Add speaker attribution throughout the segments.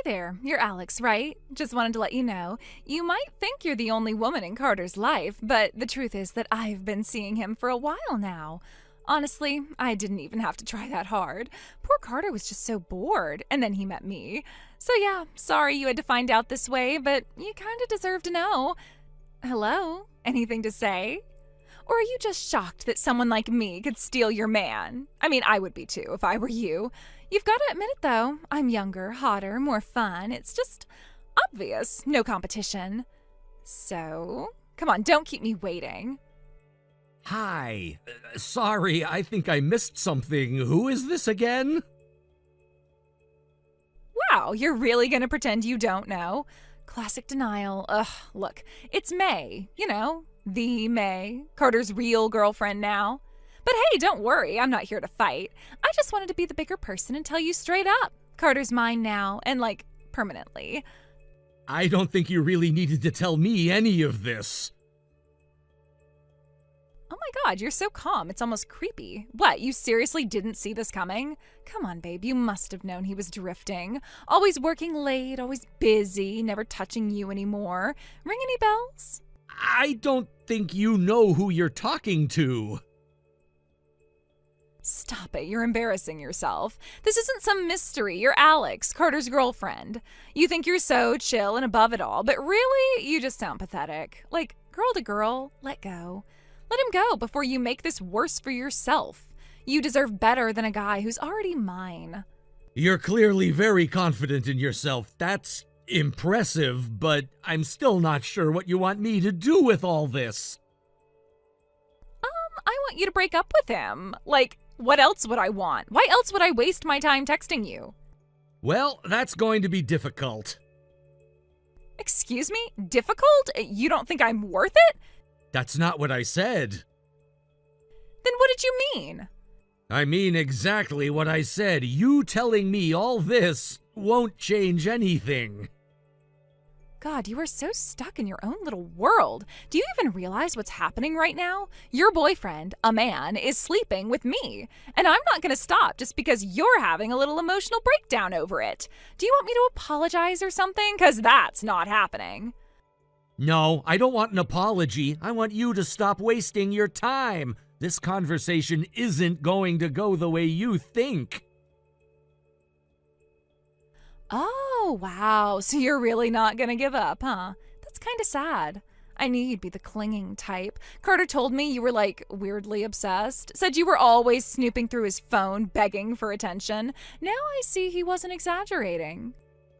Speaker 1: there, you're Alex, right? Just wanted to let you know. You might think you're the only woman in Carter's life, but the truth is that I've been seeing him for a while now. Honestly, I didn't even have to try that hard. Poor Carter was just so bored, and then he met me. So yeah, sorry you had to find out this way, but you kinda deserve to know. Hello? Anything to say? Or are you just shocked that someone like me could steal your man? I mean, I would be too if I were you. You've got to admit it though. I'm younger, hotter, more fun. It's just obvious. No competition. So, come on, don't keep me waiting.
Speaker 2: Hi. Sorry, I think I missed something. Who is this again?
Speaker 1: Wow, you're really gonna pretend you don't know? Classic denial. Ugh, look, it's May, the May, Carter's real girlfriend now. But hey, don't worry, I'm not here to fight. I just wanted to be the bigger person and tell you straight up. Carter's mine now, and permanently.
Speaker 2: I don't think you really needed to tell me any of this.
Speaker 1: Oh my god, you're so calm, it's almost creepy. What, you seriously didn't see this coming? Come on, babe, you must have known he was drifting. Always working late, always busy, never touching you anymore. Ring any bells?
Speaker 2: I don't think you know who you're talking to.
Speaker 1: Stop it, you're embarrassing yourself. This isn't some mystery, you're Alex, Carter's girlfriend. You think you're so chill and above it all, but really, you just sound pathetic. Girl to girl, let go. Let him go before you make this worse for yourself. You deserve better than a guy who's already mine.
Speaker 2: You're clearly very confident in yourself. That's impressive, but I'm still not sure what you want me to do with all this.
Speaker 1: I want you to break up with him. What else would I want? Why else would I waste my time texting you?
Speaker 2: Well, that's going to be difficult.
Speaker 1: Excuse me? Difficult? You don't think I'm worth it?
Speaker 2: That's not what I said.
Speaker 1: Then what did you mean?
Speaker 2: I mean exactly what I said. You telling me all this won't change anything.
Speaker 1: God, you are so stuck in your own little world. Do you even realize what's happening right now? Your boyfriend, a man, is sleeping with me. And I'm not going to stop just because you're having a little emotional breakdown over it. Do you want me to apologize or something? Because that's not happening.
Speaker 2: No, I don't want an apology. I want you to stop wasting your time. This conversation isn't going to go the way you think.
Speaker 1: Oh, wow. So you're really not gonna give up, huh? That's kind of sad. I knew you'd be the clinging type. Carter told me you were weirdly obsessed. Said you were always snooping through his phone, begging for attention. Now I see he wasn't exaggerating.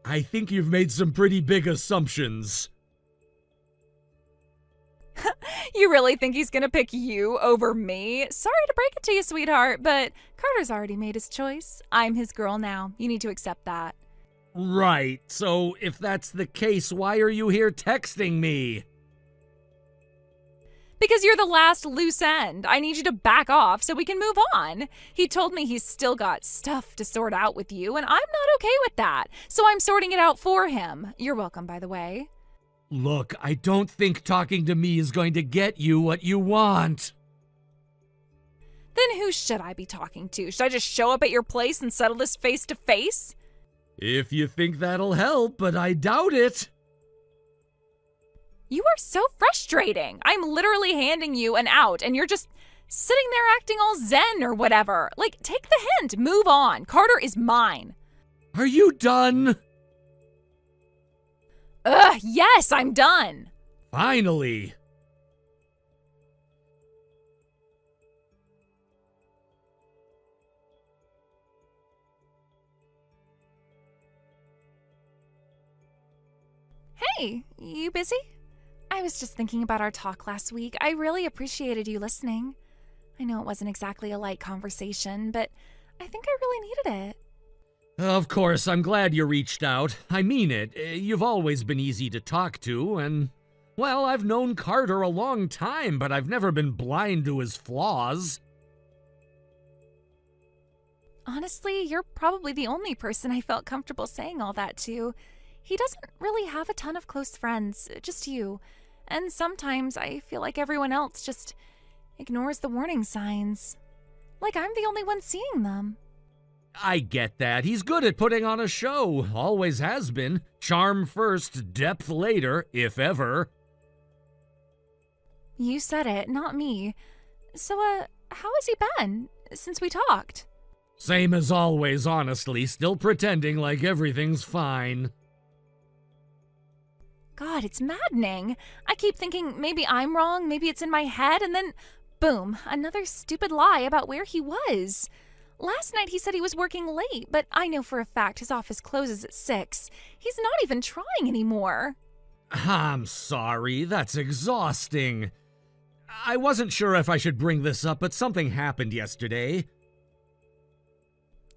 Speaker 2: I think you've made some pretty big assumptions.
Speaker 1: You really think he's gonna pick you over me? Sorry to break it to you, sweetheart, but Carter's already made his choice. I'm his girl now. You need to accept that.
Speaker 2: Right, so if that's the case, why are you here texting me?
Speaker 1: Because you're the last loose end. I need you to back off so we can move on. He told me he's still got stuff to sort out with you, and I'm not okay with that. So I'm sorting it out for him. You're welcome, by the way.
Speaker 2: Look, I don't think talking to me is going to get you what you want.
Speaker 1: Then who should I be talking to? Should I just show up at your place and settle this face to face?
Speaker 2: If you think that'll help, but I doubt it.
Speaker 1: You are so frustrating. I'm literally handing you an out, and you're just sitting there acting all zen or whatever. Take the hint. Move on. Carter is mine.
Speaker 2: Are you done?
Speaker 1: Ugh, yes, I'm done.
Speaker 2: Finally.
Speaker 1: Hey, you busy? I was just thinking about our talk last week. I really appreciated you listening. I know it wasn't exactly a light conversation, but I think I really needed it.
Speaker 2: Of course, I'm glad you reached out. I mean it. You've always been easy to talk to, and, well, I've known Carter a long time, but I've never been blind to his flaws.
Speaker 1: Honestly, you're probably the only person I felt comfortable saying all that to. He doesn't really have a ton of close friends, just you. And sometimes I feel like everyone else just ignores the warning signs. I'm the only one seeing them.
Speaker 2: I get that. He's good at putting on a show. Always has been. Charm first, depth later, if ever.
Speaker 1: You said it, not me. So, how has he been since we talked?
Speaker 2: Same as always, honestly. Still pretending like everything's fine.
Speaker 1: God, it's maddening. I keep thinking maybe I'm wrong, maybe it's in my head, and then, boom, another stupid lie about where he was. Last night he said he was working late, but I know for a fact his office closes at 6. He's not even trying anymore.
Speaker 2: I'm sorry, that's exhausting. I wasn't sure if I should bring this up, but something happened yesterday.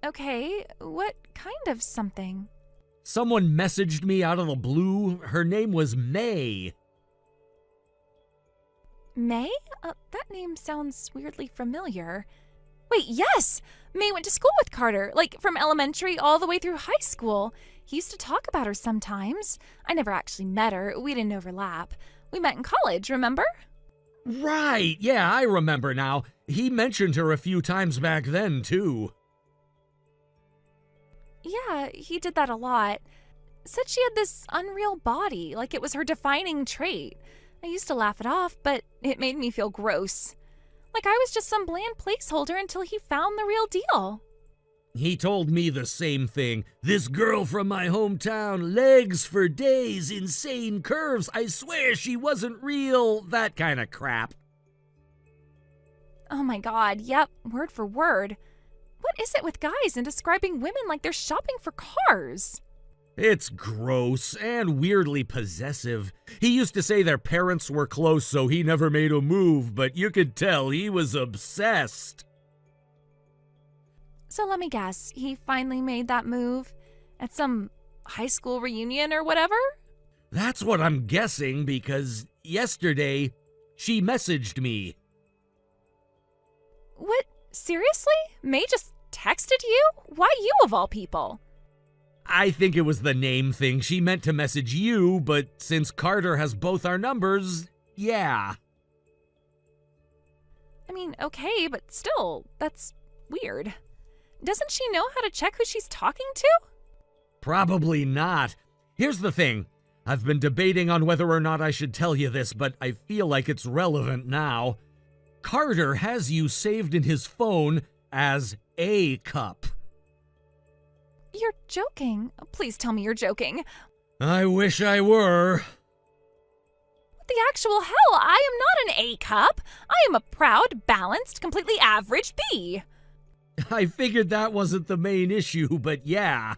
Speaker 1: Okay, what kind of something?
Speaker 2: Someone messaged me out of the blue. Her name was May.
Speaker 1: May? That name sounds weirdly familiar. Wait, yes! May went to school with Carter, like from elementary all the way through high school. He used to talk about her sometimes. I never actually met her. We didn't overlap. We met in college, remember?
Speaker 2: Right, yeah, I remember now. He mentioned her a few times back then, too.
Speaker 1: Yeah, he did that a lot. Said she had this unreal body, like it was her defining trait. I used to laugh it off, but it made me feel gross. Like I was just some bland placeholder until he found the real deal.
Speaker 2: He told me the same thing. This girl from my hometown, legs for days, insane curves, I swear she wasn't real, that kind of crap.
Speaker 1: Oh my god, yep, word for word. What is it with guys and describing women like they're shopping for cars?
Speaker 2: It's gross and weirdly possessive. He used to say their parents were close, so he never made a move, but you could tell he was obsessed.
Speaker 1: So let me guess, he finally made that move at some high school reunion or whatever?
Speaker 2: That's what I'm guessing, because yesterday, she messaged me.
Speaker 1: What? Seriously? May just texted you? Why you of all people?
Speaker 2: I think it was the name thing. She meant to message you, but since Carter has both our numbers, yeah.
Speaker 1: I mean, okay, but still, that's weird. Doesn't she know how to check who she's talking to?
Speaker 2: Probably not. Here's the thing. I've been debating on whether or not I should tell you this, but I feel like it's relevant now. Carter has you saved in his phone as A cup.
Speaker 1: You're joking. Please tell me you're joking.
Speaker 2: I wish I were.
Speaker 1: What the actual hell? I am not an A cup. I am a proud, balanced, completely average B.
Speaker 2: I figured that wasn't the main issue, but yeah.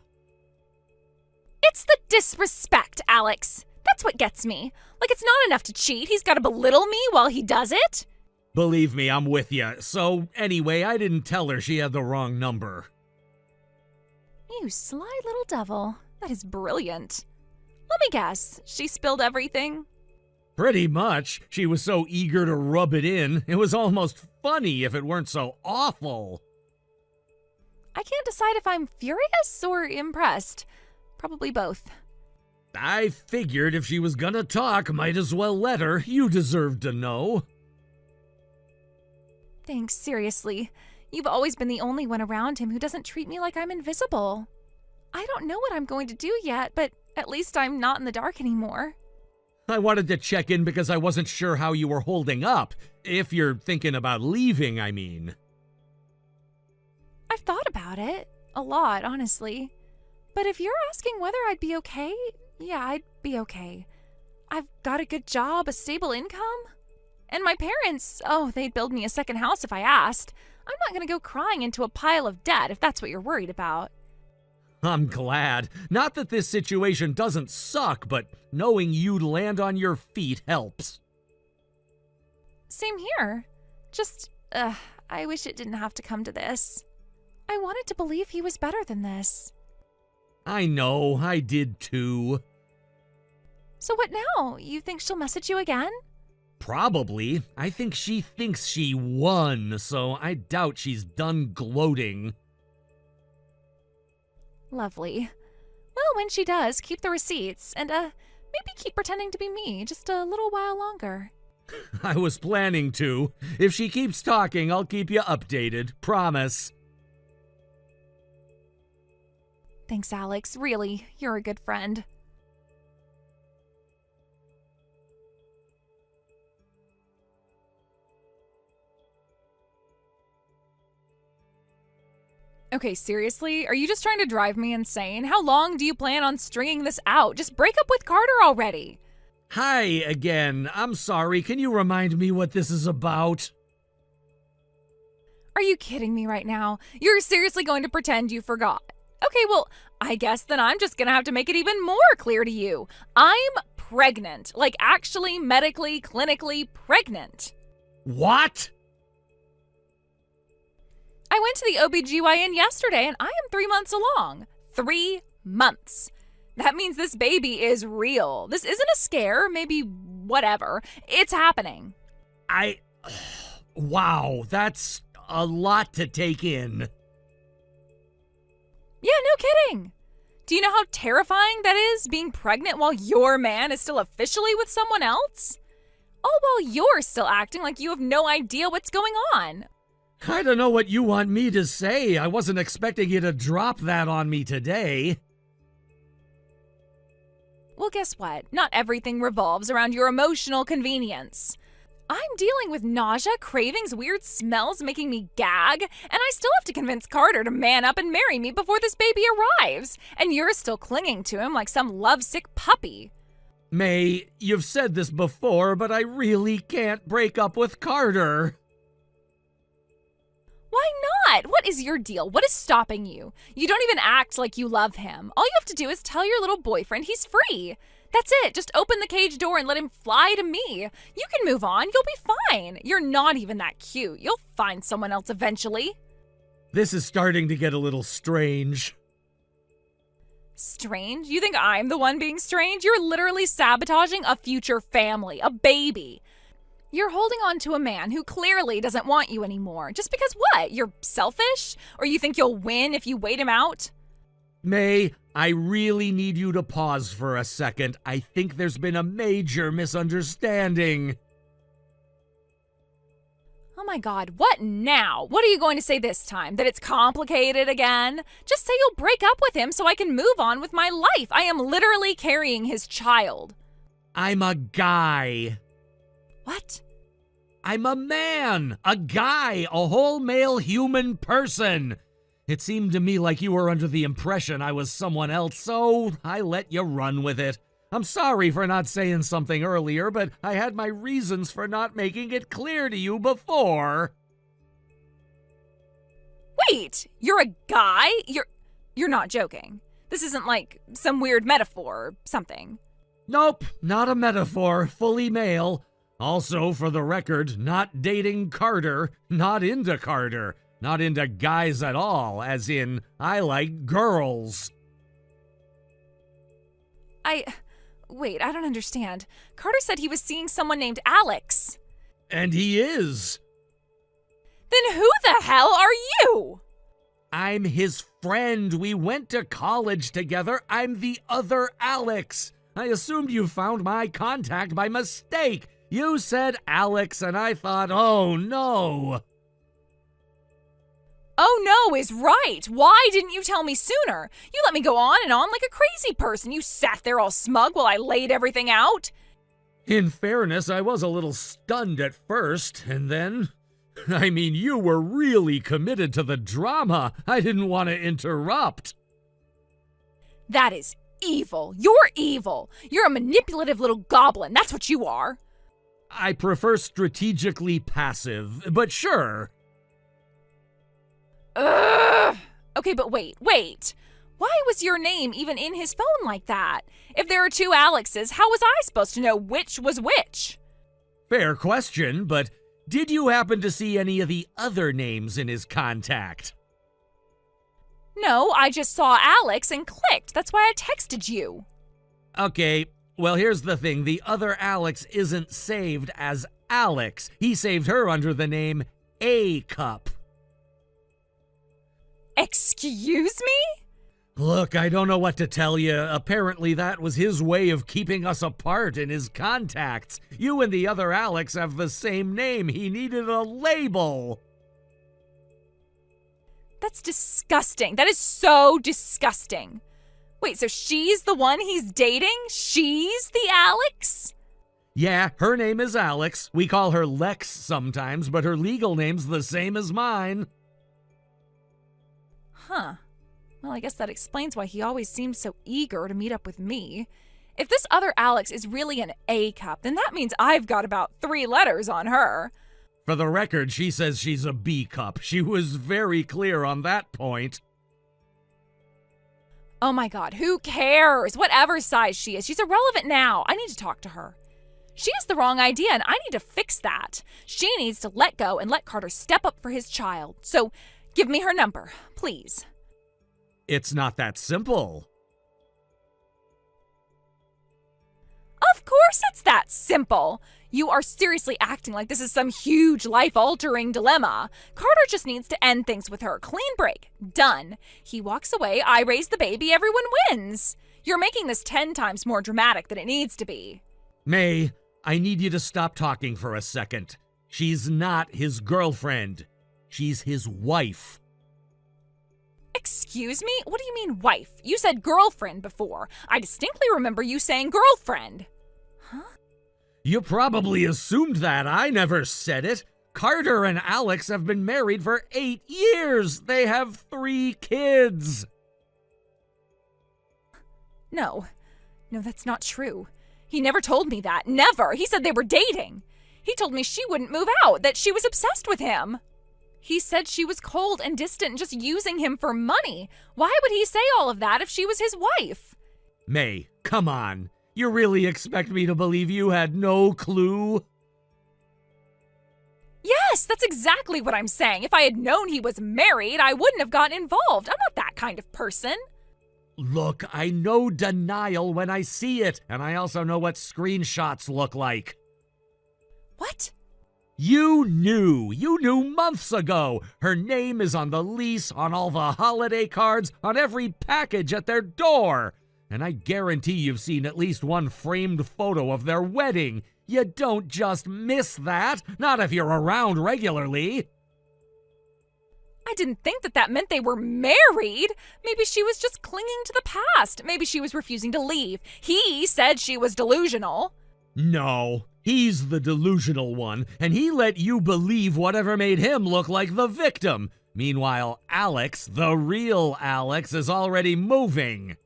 Speaker 1: It's the disrespect, Alex. That's what gets me. Like it's not enough to cheat. He's got to belittle me while he does it.
Speaker 2: Believe me, I'm with you. So, anyway, I didn't tell her she had the wrong number.
Speaker 1: You sly little devil. That is brilliant. Let me guess. She spilled everything?
Speaker 2: Pretty much. She was so eager to rub it in. It was almost funny if it weren't so awful.
Speaker 1: I can't decide if I'm furious or impressed. Probably both.
Speaker 2: I figured if she was gonna talk, might as well let her. You deserve to know.
Speaker 1: Thanks, seriously. You've always been the only one around him who doesn't treat me like I'm invisible. I don't know what I'm going to do yet, but at least I'm not in the dark anymore.
Speaker 2: I wanted to check in because I wasn't sure how you were holding up. If you're thinking about leaving, I mean.
Speaker 1: I've thought about it. A lot, honestly. But if you're asking whether I'd be okay, yeah, I'd be okay. I've got a good job, a stable income. And my parents, oh, they'd build me a second house if I asked. I'm not going to go crying into a pile of debt if that's what you're worried about.
Speaker 2: I'm glad. Not that this situation doesn't suck, but knowing you'd land on your feet helps.
Speaker 1: Same here. Just, I wish it didn't have to come to this. I wanted to believe he was better than this.
Speaker 2: I know, I did too.
Speaker 1: So what now? You think she'll message you again?
Speaker 2: Probably. I think she thinks she won, so I doubt she's done gloating.
Speaker 1: Lovely. Well, when she does, keep the receipts, and, maybe keep pretending to be me just a little while longer.
Speaker 2: I was planning to. If she keeps talking, I'll keep you updated. Promise.
Speaker 1: Thanks, Alex. Really, you're a good friend. Okay, seriously? Are you just trying to drive me insane? How long do you plan on stringing this out? Just break up with Carter already.
Speaker 2: Hi again. I'm sorry. Can you remind me what this is about?
Speaker 1: Are you kidding me right now? You're seriously going to pretend you forgot? Okay, well, I guess then I'm just gonna have to make it even more clear to you. I'm pregnant. Like, actually, medically, clinically pregnant.
Speaker 2: What?
Speaker 1: I went to the OBGYN yesterday and I am 3 months along. 3 months. That means this baby is real. This isn't a scare, maybe whatever. It's happening.
Speaker 2: Wow, that's a lot to take in.
Speaker 1: Yeah, no kidding. Do you know how terrifying that is, being pregnant while your man is still officially with someone else? All while you're still acting like you have no idea what's going on.
Speaker 2: I don't know what you want me to say. I wasn't expecting you to drop that on me today.
Speaker 1: Well, guess what? Not everything revolves around your emotional convenience. I'm dealing with nausea, cravings, weird smells making me gag, and I still have to convince Carter to man up and marry me before this baby arrives. And you're still clinging to him like some lovesick puppy.
Speaker 2: May, you've said this before, but I really can't break up with Carter.
Speaker 1: Why not? What is your deal? What is stopping you? You don't even act like you love him. All you have to do is tell your little boyfriend he's free. That's it. Just open the cage door and let him fly to me. You can move on. You'll be fine. You're not even that cute. You'll find someone else eventually.
Speaker 2: This is starting to get a little strange.
Speaker 1: Strange? You think I'm the one being strange? You're literally sabotaging a future family, a baby. You're holding on to a man who clearly doesn't want you anymore. Just because what? You're selfish? Or you think you'll win if you wait him out?
Speaker 2: May, I really need you to pause for a second. I think there's been a major misunderstanding.
Speaker 1: Oh my God, what now? What are you going to say this time? That it's complicated again? Just say you'll break up with him so I can move on with my life. I am literally carrying his child.
Speaker 2: I'm a guy.
Speaker 1: What?
Speaker 2: I'm a man, a guy, a whole male human person. It seemed to me like you were under the impression I was someone else, so I let you run with it. I'm sorry for not saying something earlier, but I had my reasons for not making it clear to you before.
Speaker 1: Wait, you're a guy? You're not joking. This isn't like some weird metaphor or something.
Speaker 2: Nope, not a metaphor, fully male. Also, for the record, not dating Carter, not into Carter, not into guys at all, as in, I like girls.
Speaker 1: Wait, I don't understand. Carter said he was seeing someone named Alex.
Speaker 2: And he is.
Speaker 1: Then who the hell are you?
Speaker 2: I'm his friend. We went to college together. I'm the other Alex. I assumed you found my contact by mistake. You said Alex, and I thought, oh no.
Speaker 1: Oh no is right. Why didn't you tell me sooner? You let me go on and on like a crazy person. You sat there all smug while I laid everything out.
Speaker 2: In fairness, I was a little stunned at first, and then... you were really committed to the drama. I didn't want to interrupt.
Speaker 1: That is evil. You're evil. You're a manipulative little goblin. That's what you are.
Speaker 2: I prefer strategically passive, but sure.
Speaker 1: Ugh. Okay, but wait. Why was your name even in his phone like that? If there are two Alexes, how was I supposed to know which was which?
Speaker 2: Fair question, but did you happen to see any of the other names in his contact?
Speaker 1: No, I just saw Alex and clicked. That's why I texted you.
Speaker 2: Okay, well, here's the thing. The other Alex isn't saved as Alex. He saved her under the name A Cup.
Speaker 1: Excuse me?
Speaker 2: Look, I don't know what to tell you. Apparently that was his way of keeping us apart in his contacts. You and the other Alex have the same name. He needed a label.
Speaker 1: That's disgusting. That is so disgusting. Wait, so she's the one he's dating? She's the Alex?
Speaker 2: Yeah, her name is Alex. We call her Lex sometimes, but her legal name's the same as mine.
Speaker 1: Huh. Well, I guess that explains why he always seems so eager to meet up with me. If this other Alex is really an A cup, then that means I've got about 3 letters on her.
Speaker 2: For the record, she says she's a B cup. She was very clear on that point.
Speaker 1: Oh my god, who cares? Whatever size she is, she's irrelevant now. I need to talk to her. She has the wrong idea, and I need to fix that. She needs to let go and let Carter step up for his child. So, give me her number, please.
Speaker 2: It's not that simple.
Speaker 1: Of course it's that simple. You are seriously acting like this is some huge life-altering dilemma. Carter just needs to end things with her. Clean break. Done. He walks away, I raise the baby, everyone wins. You're making this 10 times more dramatic than it needs to be.
Speaker 2: May, I need you to stop talking for a second. She's not his girlfriend. She's his wife.
Speaker 1: Excuse me? What do you mean wife? You said girlfriend before. I distinctly remember you saying girlfriend. Huh?
Speaker 2: You probably assumed that. I never said it. Carter and Alex have been married for 8 years. They have 3 kids.
Speaker 1: No, that's not true. He never told me that. Never. He said they were dating. He told me she wouldn't move out, that she was obsessed with him. He said she was cold and distant and just using him for money. Why would he say all of that if she was his wife?
Speaker 2: May, come on. You really expect me to believe you had no clue?
Speaker 1: Yes, that's exactly what I'm saying. If I had known he was married, I wouldn't have gotten involved. I'm not that kind of person.
Speaker 2: Look, I know denial when I see it, and I also know what screenshots look like.
Speaker 1: What?
Speaker 2: You knew months ago. Her name is on the lease, on all the holiday cards, on every package at their door. And I guarantee you've seen at least one framed photo of their wedding. You don't just miss that, not if you're around regularly.
Speaker 1: I didn't think that meant they were married. Maybe she was just clinging to the past. Maybe she was refusing to leave. He said she was delusional.
Speaker 2: No, he's the delusional one, and he let you believe whatever made him look like the victim. Meanwhile, Alex, the real Alex, is already moving.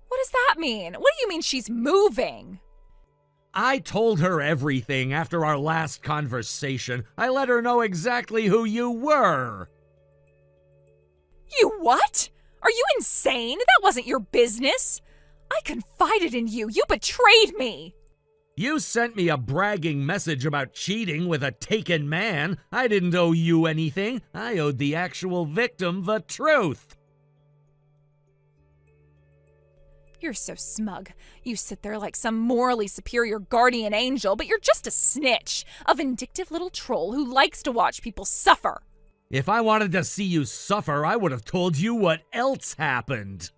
Speaker 1: What does that mean? What do you mean she's moving?
Speaker 2: I told her everything after our last conversation. I let her know exactly who you were.
Speaker 1: You what? Are you insane? That wasn't your business. I confided in you. You betrayed me.
Speaker 2: You sent me a bragging message about cheating with a taken man. I didn't owe you anything. I owed the actual victim the truth.
Speaker 1: You're so smug. You sit there like some morally superior guardian angel, but you're just a snitch, a vindictive little troll who likes to watch people suffer.
Speaker 2: If I wanted to see you suffer, I would have told you what else happened.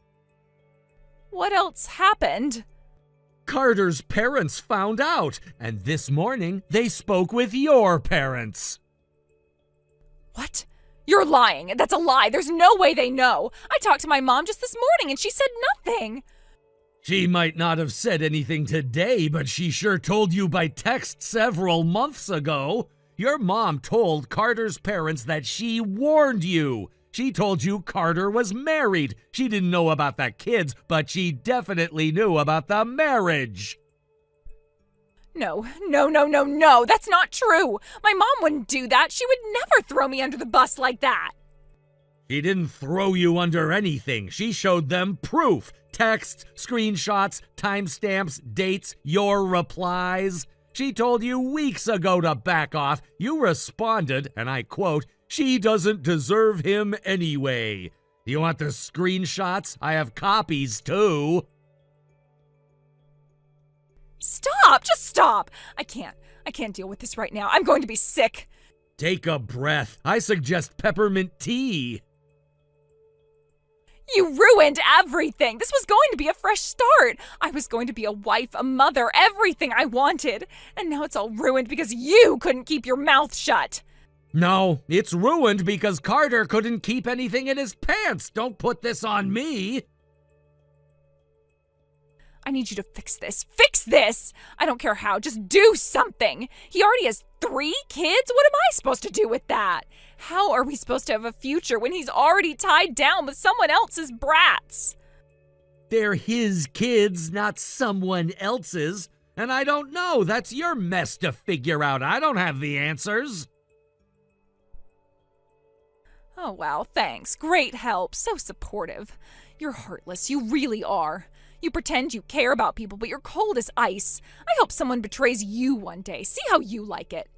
Speaker 1: What else happened?
Speaker 2: Carter's parents found out, and this morning they spoke with your parents.
Speaker 1: What? You're lying. That's a lie. There's no way they know. I talked to my mom just this morning and she said nothing.
Speaker 2: She might not have said anything today, but she sure told you by text several months ago. Your mom told Carter's parents that she warned you. She told you Carter was married. She didn't know about the kids, but she definitely knew about the marriage.
Speaker 1: No. That's not true. My mom wouldn't do that. She would never throw me under the bus like that.
Speaker 2: She didn't throw you under anything. She showed them proof. Texts, screenshots, timestamps, dates, your replies. She told you weeks ago to back off. You responded, and I quote, "She doesn't deserve him anyway." You want the screenshots? I have copies too.
Speaker 1: Stop! Just stop! I can't deal with this right now. I'm going to be sick.
Speaker 2: Take a breath. I suggest peppermint tea.
Speaker 1: You ruined everything. This was going to be a fresh start. I was going to be a wife, a mother, everything I wanted. And now it's all ruined because you couldn't keep your mouth shut.
Speaker 2: No, it's ruined because Carter couldn't keep anything in his pants. Don't put this on me.
Speaker 1: I need you to fix this. Fix this! I don't care how, just do something! He already has 3 kids? What am I supposed to do with that? How are we supposed to have a future when he's already tied down with someone else's brats?
Speaker 2: They're his kids, not someone else's. And I don't know. That's your mess to figure out. I don't have the answers.
Speaker 1: Oh, wow, thanks. Great help. So supportive. You're heartless. You really are. You pretend you care about people, but you're cold as ice. I hope someone betrays you one day. See how you like it.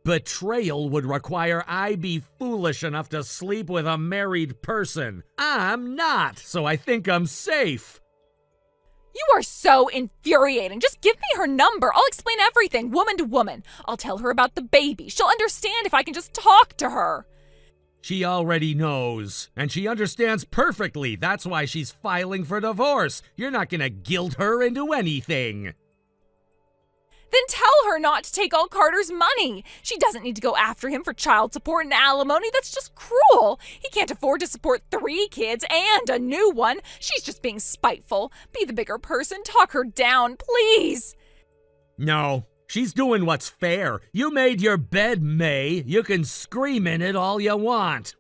Speaker 2: Betrayal would require I be foolish enough to sleep with a married person. I'm not, so I think I'm safe.
Speaker 1: You are so infuriating. Just give me her number. I'll explain everything, woman to woman. I'll tell her about the baby. She'll understand if I can just talk to her.
Speaker 2: She already knows, and she understands perfectly. That's why she's filing for divorce. You're not gonna guilt her into anything.
Speaker 1: Then tell her not to take all Carter's money. She doesn't need to go after him for child support and alimony. That's just cruel. He can't afford to support 3 kids and a new one. She's just being spiteful. Be the bigger person. Talk her down, please.
Speaker 2: No, she's doing what's fair. You made your bed, May. You can scream in it all you want.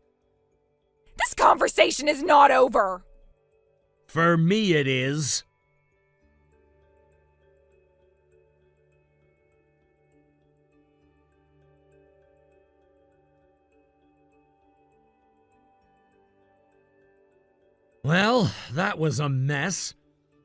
Speaker 1: This conversation is not over.
Speaker 2: For me, it is. Well, that was a mess.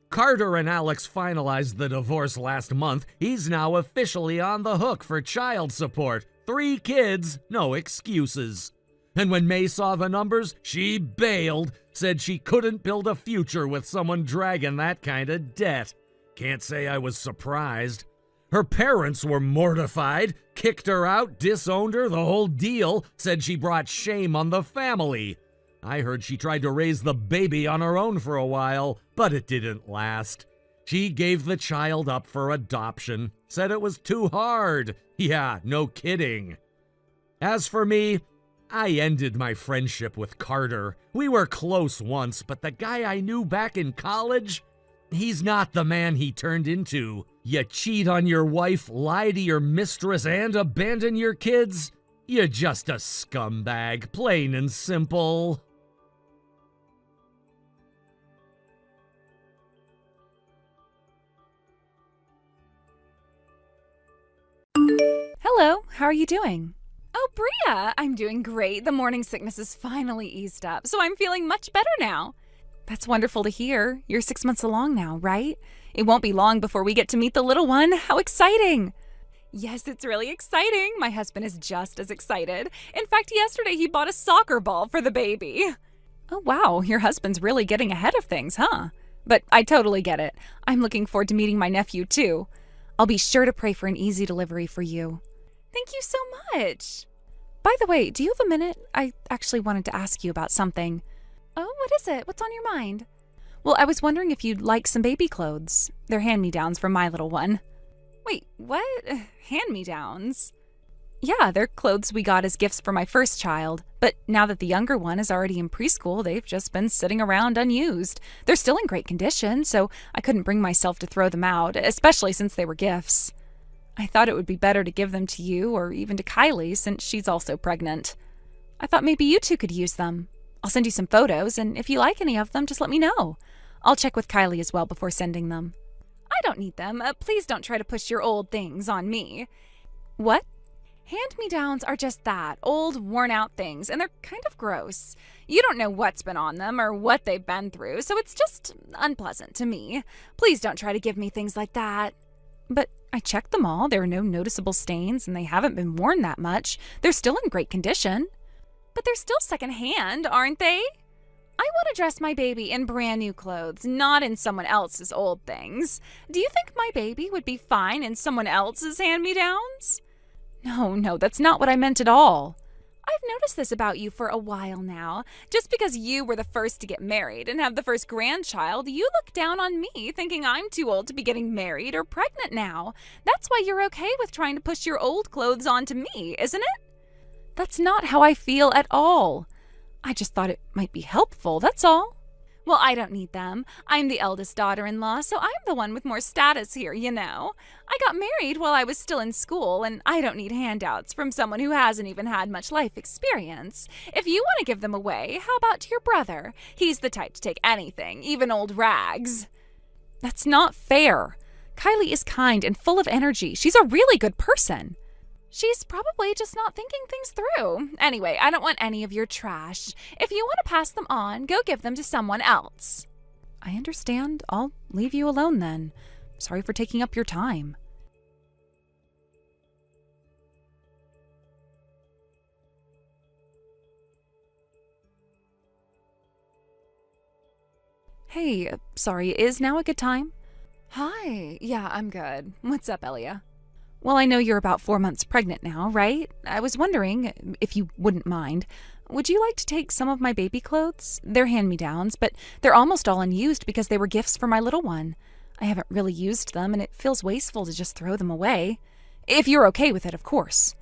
Speaker 2: Carter and Alex finalized the divorce last month. He's now officially on the hook for child support. 3 kids, no excuses. And when May saw the numbers, she bailed, said she couldn't build a future with someone dragging that kind of debt. Can't say I was surprised. Her parents were mortified, kicked her out, disowned her, the whole deal, said she brought shame on the family. I heard she tried to raise the baby on her own for a while, but it didn't last. She gave the child up for adoption, said it was too hard. Yeah, no kidding. As for me, I ended my friendship with Carter. We were close once, but the guy I knew back in college, he's not the man he turned into. You cheat on your wife, lie to your mistress, and abandon your kids? You're just a scumbag, plain and simple.
Speaker 1: Hello, how are you doing? Oh, Bria, I'm doing great. The morning sickness is finally eased up, so I'm feeling much better now. That's wonderful to hear. You're 6 months along now, right? It won't be long before we get to meet the little one. How exciting! Yes, it's really exciting. My husband is just as excited. In fact, yesterday he bought a soccer ball for the baby. Oh, wow, your husband's really getting ahead of things, huh? But I totally get it. I'm looking forward to meeting my nephew, too. I'll be sure to pray for an easy delivery for you. Thank you so much. By the way, do you have a minute? I actually wanted to ask you about something. Oh, what is it? What's on your mind? Well, I was wondering if you'd like some baby clothes. They're hand-me-downs from my little one. Wait, what? Hand-me-downs? Yeah, they're clothes we got as gifts for my first child. But now that the younger one is already in preschool, they've just been sitting around unused. They're still in great condition, so I couldn't bring myself to throw them out, especially since they were gifts. I thought it would be better to give them to you or even to Kylie since she's also pregnant. I thought maybe you two could use them. I'll send you some photos, and if you like any of them, just let me know. I'll check with Kylie as well before sending them. I don't need them. Please don't try to push your old things on me. What? Hand-me-downs are just that, old, worn-out things, and they're kind of gross. You don't know what's been on them or what they've been through, so it's just unpleasant to me. Please don't try to give me things like that. But I checked them all. There are no noticeable stains, and they haven't been worn that much. They're still in great condition. But they're still secondhand, aren't they? I want to dress my baby in brand new clothes, not in someone else's old things. Do you think my baby would be fine in someone else's hand-me-downs? No, that's not what I meant at all. I've noticed this about you for a while now. Just because you were the first to get married and have the first grandchild, you look down on me thinking I'm too old to be getting married or pregnant now. That's why you're okay with trying to push your old clothes onto me, isn't it? That's not how I feel at all. I just thought it might be helpful, that's all. Well, I don't need them. I'm the eldest daughter-in-law, so I'm the one with more status here, you know. I got married while I was still in school, and I don't need handouts from someone who hasn't even had much life experience. If you want to give them away, how about to your brother? He's the type to take anything, even old rags. That's not fair. Kylie is kind and full of energy. She's a really good person. She's probably just not thinking things through. Anyway, I don't want any of your trash. If you want to pass them on, go give them to someone else. I understand. I'll leave you alone then. Sorry for taking up your time. Hey, sorry, is now a good time? Hi. Yeah, I'm good. What's up, Elia? Well, I know you're about 4 months pregnant now, right? I was wondering, if you wouldn't mind, would you like to take some of my baby clothes? They're hand-me-downs, but they're almost all unused because they were gifts for my little one. I haven't really used them, and it feels wasteful to just throw them away. If you're okay with it, of course.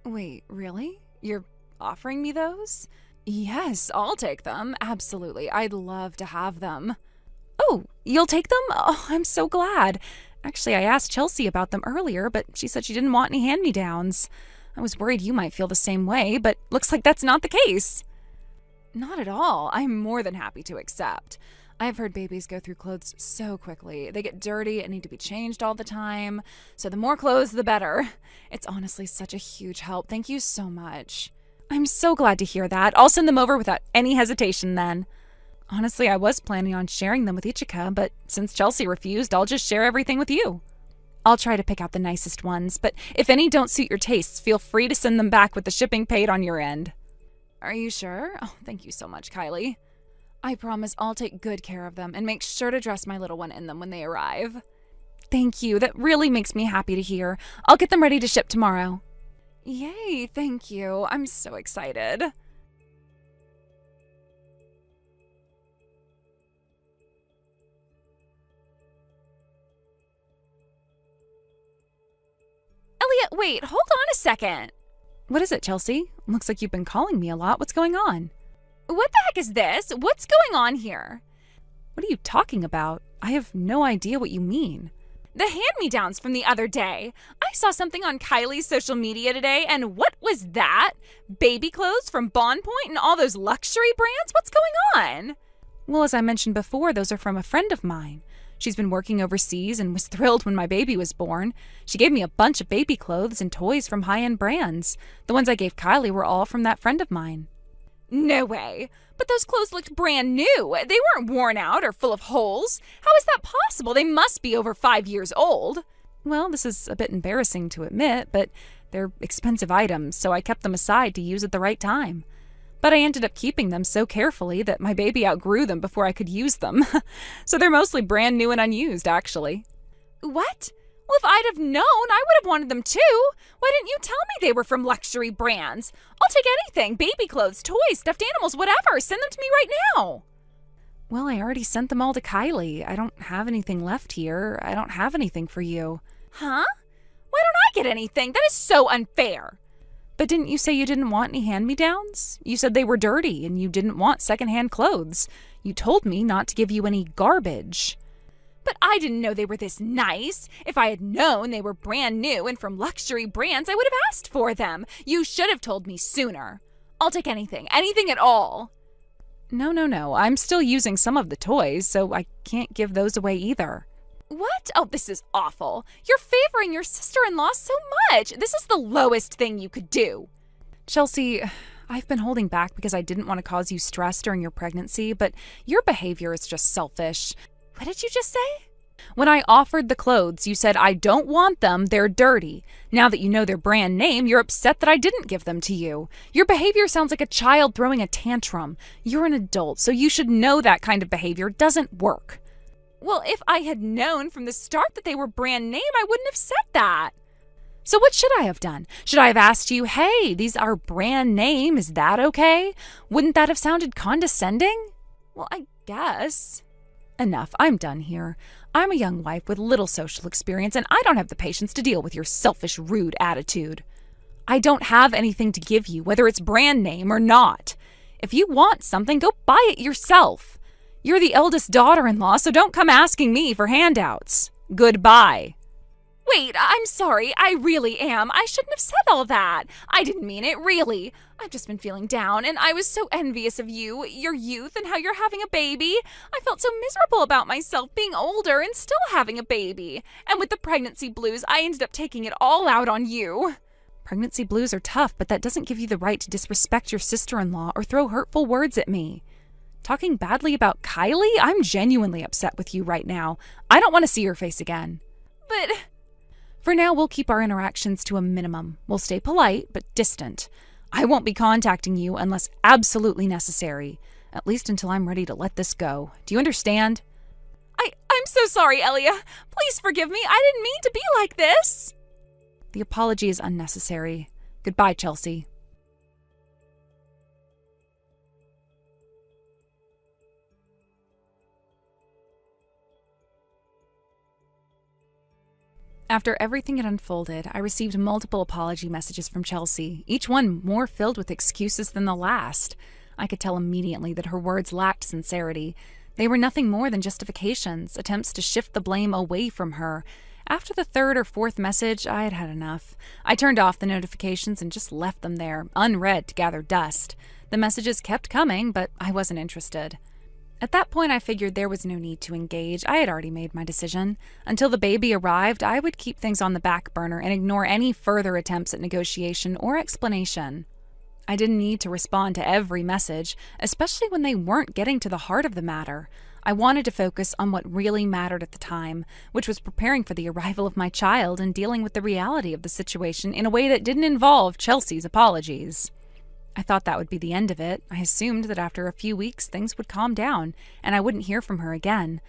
Speaker 1: Wait, really? You're offering me those? Yes, I'll take them. Absolutely. I'd love to have them. Oh, you'll take them? Oh, I'm so glad. Actually, I asked Chelsea about them earlier, but she said she didn't want any hand-me-downs. I was worried you might feel the same way, but looks like that's not the case. Not at all. I'm more than happy to accept. I've heard babies go through clothes so quickly. They get dirty and need to be changed all the time, so the more clothes, the better. It's honestly such a huge help. Thank you so much. I'm so glad to hear that. I'll send them over without any hesitation then. Honestly, I was planning on sharing them with Ichika, but since Chelsea refused, I'll just share everything with you. I'll try to pick out the nicest ones, but if any don't suit your tastes, feel free to send them back with the shipping paid on your end. Are you sure? Oh, thank you so much, Kylie. I promise I'll take good care of them and make sure to dress my little one in them when they arrive. Thank you. That really makes me happy to hear. I'll get them ready to ship tomorrow. Yay, thank you. I'm so excited. Elliot, wait, hold on a second. What is it, Chelsea? Looks like you've been calling me a lot. What's going on? What the heck is this? What's going on here? What are you talking about? I have no idea what you mean. The hand-me-downs from the other day. I saw something on Kylie's social media today, and what was that? Baby clothes from Bond Point and all those luxury brands? What's going on? Well, as I mentioned before, those are from a friend of mine. She's been working overseas and was thrilled when my baby was born. She gave me a bunch of baby clothes and toys from high-end brands. The ones I gave Kylie were all from that friend of mine. No way. But those clothes looked brand new. They weren't worn out or full of holes. How is that possible? They must be over 5 years old. Well, this is a bit embarrassing to admit, but they're expensive items, so I kept them aside to use at the right time. But I ended up keeping them so carefully that my baby outgrew them before I could use them. So they're mostly brand new and unused, actually. What? Well, if I'd have known, I would have wanted them too. Why didn't you tell me they were from luxury brands? I'll take anything. Baby clothes, toys, stuffed animals, whatever. Send them to me right now. Well, I already sent them all to Kylie. I don't have anything left here. I don't have anything for you. Huh? Why don't I get anything? That is so unfair. But didn't you say you didn't want any hand-me-downs? You said they were dirty and you didn't want secondhand clothes. You told me not to give you any garbage. But I didn't know they were this nice. If I had known they were brand new and from luxury brands, I would have asked for them. You should have told me sooner. I'll take anything at all. No. I'm still using some of the toys, so I can't give those away either. What? Oh, this is awful. You're favoring your sister-in-law so much. This is the lowest thing you could do. Chelsea, I've been holding back because I didn't want to cause you stress during your pregnancy, but your behavior is just selfish. What did you just say? When I offered the clothes, you said, I don't want them, they're dirty. Now that you know their brand name, you're upset that I didn't give them to you. Your behavior sounds like a child throwing a tantrum. You're an adult, so you should know that kind of behavior doesn't work. Well, if I had known from the start that they were brand name, I wouldn't have said that. So what should I have done? Should I have asked you, hey, these are brand name, is that okay? Wouldn't that have sounded condescending? Well, I guess. Enough, I'm done here. I'm a young wife with little social experience, and I don't have the patience to deal with your selfish, rude attitude. I don't have anything to give you, whether it's brand name or not. If you want something, go buy it yourself. You're the eldest daughter-in-law, so don't come asking me for handouts. Goodbye. Wait, I'm sorry. I really am. I shouldn't have said all that. I didn't mean it, really. I've just been feeling down, and I was so envious of you, your youth, and how you're having a baby. I felt so miserable about myself being older and still having a baby. And with the pregnancy blues, I ended up taking it all out on you. Pregnancy blues are tough, but that doesn't give you the right to disrespect your sister-in-law or throw hurtful words at me. Talking badly about Kylie? I'm genuinely upset with you right now. I don't want to see your face again. But... For now, we'll keep our interactions to a minimum. We'll stay polite, but distant. I won't be contacting you unless absolutely necessary, at least until I'm ready to let this go. Do you understand? I'm so sorry, Elia. Please forgive me. I didn't mean to be like this. The apology is unnecessary. Goodbye, Chelsea. After everything had unfolded, I received multiple apology messages from Chelsea, each one more filled with excuses than the last. I could tell immediately that her words lacked sincerity. They were nothing more than justifications, attempts to shift the blame away from her. After the third or fourth message, I had had enough. I turned off the notifications and just left them there, unread, to gather dust. The messages kept coming, but I wasn't interested. At that point, I figured there was no need to engage. I had already made my decision. Until the baby arrived, I would keep things on the back burner and ignore any further attempts at negotiation or explanation. I didn't need to respond to every message, especially when they weren't getting to the heart of the matter. I wanted to focus on what really mattered at the time, which was preparing for the arrival of my child and dealing with the reality of the situation in a way that didn't involve Chelsea's apologies. I thought that would be the end of it. I assumed that after a few weeks things would calm down and I wouldn't hear from her again.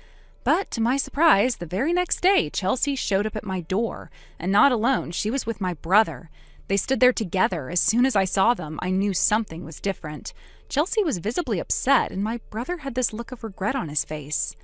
Speaker 1: But to my surprise, the very next day, Chelsea showed up at my door. And not alone, she was with my brother. They stood there together. As soon as I saw them, I knew something was different. Chelsea was visibly upset, and my brother had this look of regret on his face.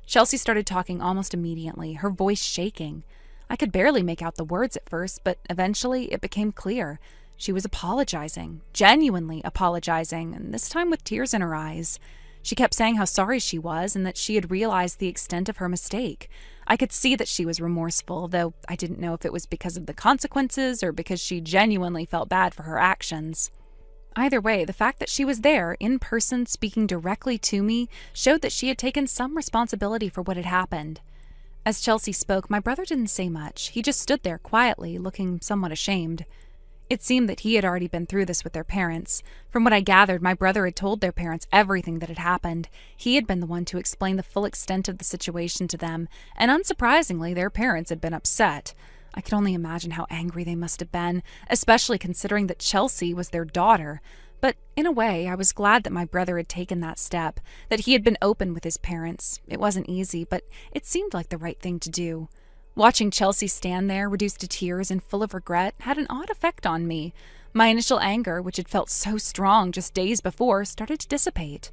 Speaker 1: Chelsea started talking almost immediately, her voice shaking. I could barely make out the words at first, but eventually it became clear. She was apologizing, genuinely apologizing, and this time with tears in her eyes. She kept saying how sorry she was and that she had realized the extent of her mistake. I could see that she was remorseful, though I didn't know if it was because of the consequences or because she genuinely felt bad for her actions. Either way, the fact that she was there, in person, speaking directly to me, showed that she had taken some responsibility for what had happened. As Chelsea spoke, my brother didn't say much. He just stood there quietly, looking somewhat ashamed. It seemed that he had already been through this with their parents. From what I gathered, my brother had told their parents everything that had happened. He had been the one to explain the full extent of the situation to them, and unsurprisingly, their parents had been upset. I could only imagine how angry they must have been, especially considering that Chelsea was their daughter. But in a way, I was glad that my brother had taken that step, that he had been open with his parents. It wasn't easy, but it seemed like the right thing to do. Watching Chelsea stand there, reduced to tears and full of regret, had an odd effect on me. My initial anger, which had felt so strong just days before, started to dissipate.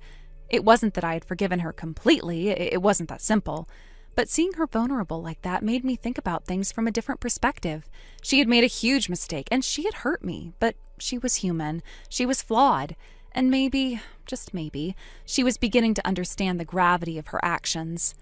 Speaker 1: It wasn't that I had forgiven her completely, it wasn't that simple. But seeing her vulnerable like that made me think about things from a different perspective. She had made a huge mistake, and she had hurt me, but she was human. She was flawed. And maybe, just maybe, she was beginning to understand the gravity of her actions.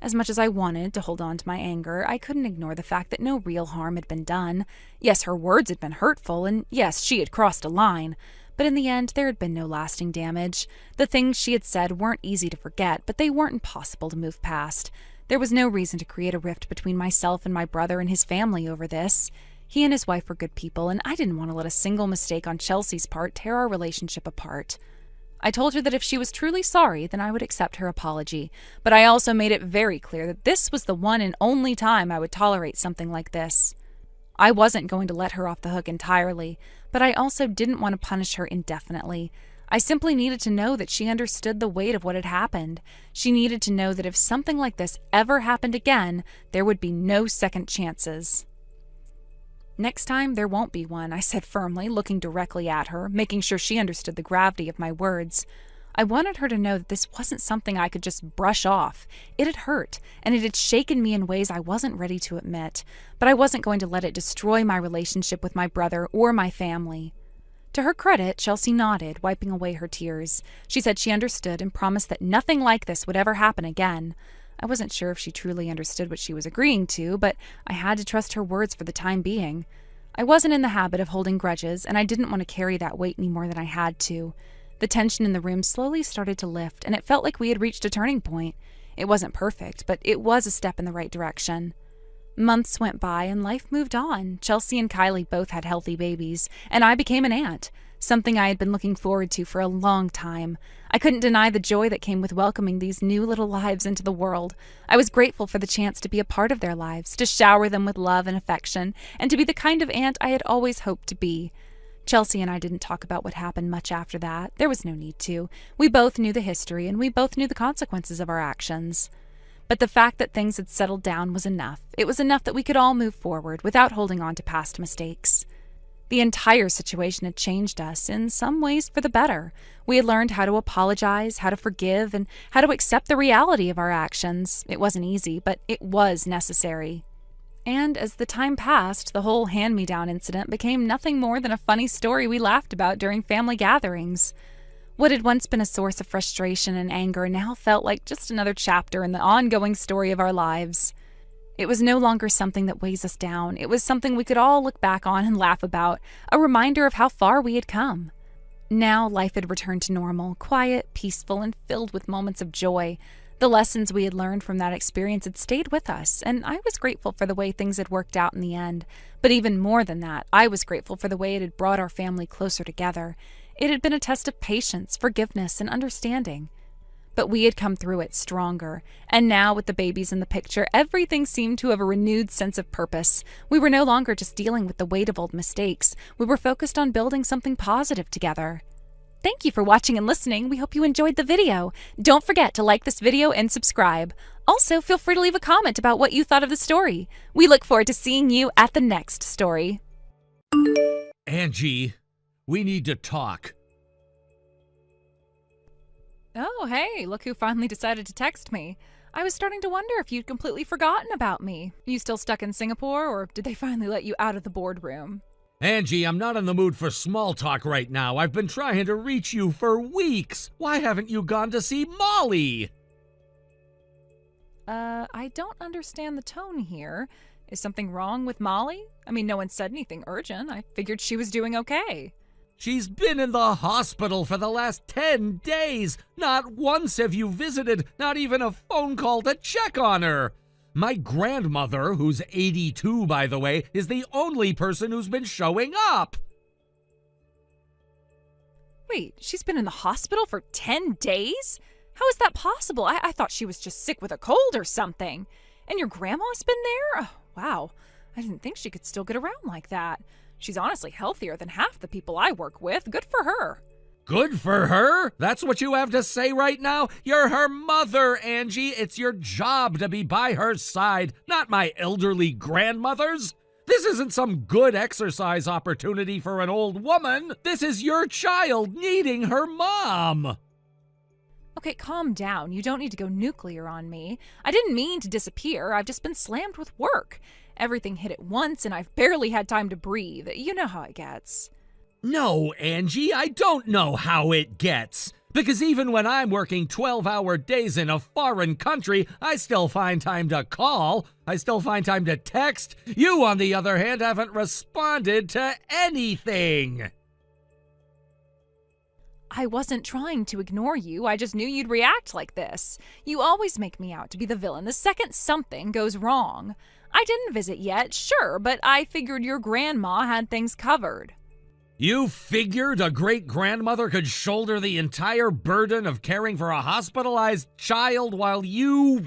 Speaker 1: As much as I wanted to hold on to my anger, I couldn't ignore the fact that no real harm had been done. Yes, her words had been hurtful, and yes, she had crossed a line. But in the end, there had been no lasting damage. The things she had said weren't easy to forget, but they weren't impossible to move past. There was no reason to create a rift between myself and my brother and his family over this. He and his wife were good people, and I didn't want to let a single mistake on Chelsea's part tear our relationship apart. I told her that if she was truly sorry, then I would accept her apology, but I also made it very clear that this was the one and only time I would tolerate something like this. I wasn't going to let her off the hook entirely, but I also didn't want to punish her indefinitely. I simply needed to know that she understood the weight of what had happened. She needed to know that if something like this ever happened again, there would be no second chances. Next time, there won't be one, I said firmly, looking directly at her, making sure she understood the gravity of my words. I wanted her to know that this wasn't something I could just brush off. It had hurt, and it had shaken me in ways I wasn't ready to admit, but I wasn't going to let it destroy my relationship with my brother or my family. To her credit, Chelsea nodded, wiping away her tears. She said she understood and promised that nothing like this would ever happen again. I wasn't sure if she truly understood what she was agreeing to, but I had to trust her words for the time being. I wasn't in the habit of holding grudges, and I didn't want to carry that weight any more than I had to. The tension in the room slowly started to lift, and it felt like we had reached a turning point. It wasn't perfect, but it was a step in the right direction. Months went by and life moved on. Chelsea and Kylie both had healthy babies, and I became an aunt, something I had been looking forward to for a long time. I couldn't deny the joy that came with welcoming these new little lives into the world. I was grateful for the chance to be a part of their lives, to shower them with love and affection, and to be the kind of aunt I had always hoped to be. Chelsea and I didn't talk about what happened much after that. There was no need to. We both knew the history, and we both knew the consequences of our actions. But the fact that things had settled down was enough. It was enough that we could all move forward without holding on to past mistakes. The entire situation had changed us, in some ways for the better. We had learned how to apologize, how to forgive, and how to accept the reality of our actions. It wasn't easy, but it was necessary. And as the time passed, the whole hand-me-down incident became nothing more than a funny story we laughed about during family gatherings. What had once been a source of frustration and anger now felt like just another chapter in the ongoing story of our lives. It was no longer something that weighs us down. It was something we could all look back on and laugh about, a reminder of how far we had come. Now life had returned to normal, quiet, peaceful, and filled with moments of joy. The lessons we had learned from that experience had stayed with us, and I was grateful for the way things had worked out in the end. But even more than that, I was grateful for the way it had brought our family closer together. It had been a test of patience, forgiveness, and understanding. But we had come through it stronger, and now with the babies in the picture, everything seemed to have a renewed sense of purpose. We were no longer just dealing with the weight of old mistakes. We were focused on building something positive together. Thank you for watching and listening. We hope you enjoyed the video. Don't forget to like this video and subscribe. Also, feel free to leave a comment about what you thought of the story. We look forward to seeing you at the next story.
Speaker 2: Angie, we need to talk.
Speaker 1: Oh, hey, look who finally decided to text me. I was starting to wonder if you'd completely forgotten about me. You still stuck in Singapore, or did they finally let you out of the boardroom?
Speaker 2: Angie, I'm not in the mood for small talk right now. I've been trying to reach you for weeks. Why haven't you gone to see Molly?
Speaker 1: I don't understand the tone here. Is something wrong with Molly? I mean, no one said anything urgent. I figured she was doing okay.
Speaker 2: She's been in the hospital for the last 10 days. Not once have you visited, not even a phone call to check on her. My grandmother, who's 82 by the way, is the only person who's been showing up.
Speaker 1: Wait, she's been in the hospital for 10 days? How is that possible? I thought she was just sick with a cold or something. And your grandma's been there? Oh, wow. I didn't think she could still get around like that. She's honestly healthier than half the people I work with. Good for her.
Speaker 2: Good for her? That's what you have to say right now? You're her mother, Angie. It's your job to be by her side, not my elderly grandmother's. This isn't some good exercise opportunity for an old woman. This is your child needing her mom.
Speaker 1: Okay, calm down. You don't need to go nuclear on me. I didn't mean to disappear. I've just been slammed with work. Everything hit at once, and I've barely had time to breathe. You know how it gets.
Speaker 2: No, Angie, I don't know how it gets. Because even when I'm working 12-hour days in a foreign country, I still find time to call. I still find time to text. You, on the other hand, haven't responded to anything.
Speaker 1: I wasn't trying to ignore you. I just knew you'd react like this. You always make me out to be the villain the second something goes wrong. I didn't visit yet, sure, but I figured your grandma had things covered.
Speaker 2: You figured a great-grandmother could shoulder the entire burden of caring for a hospitalized child while you,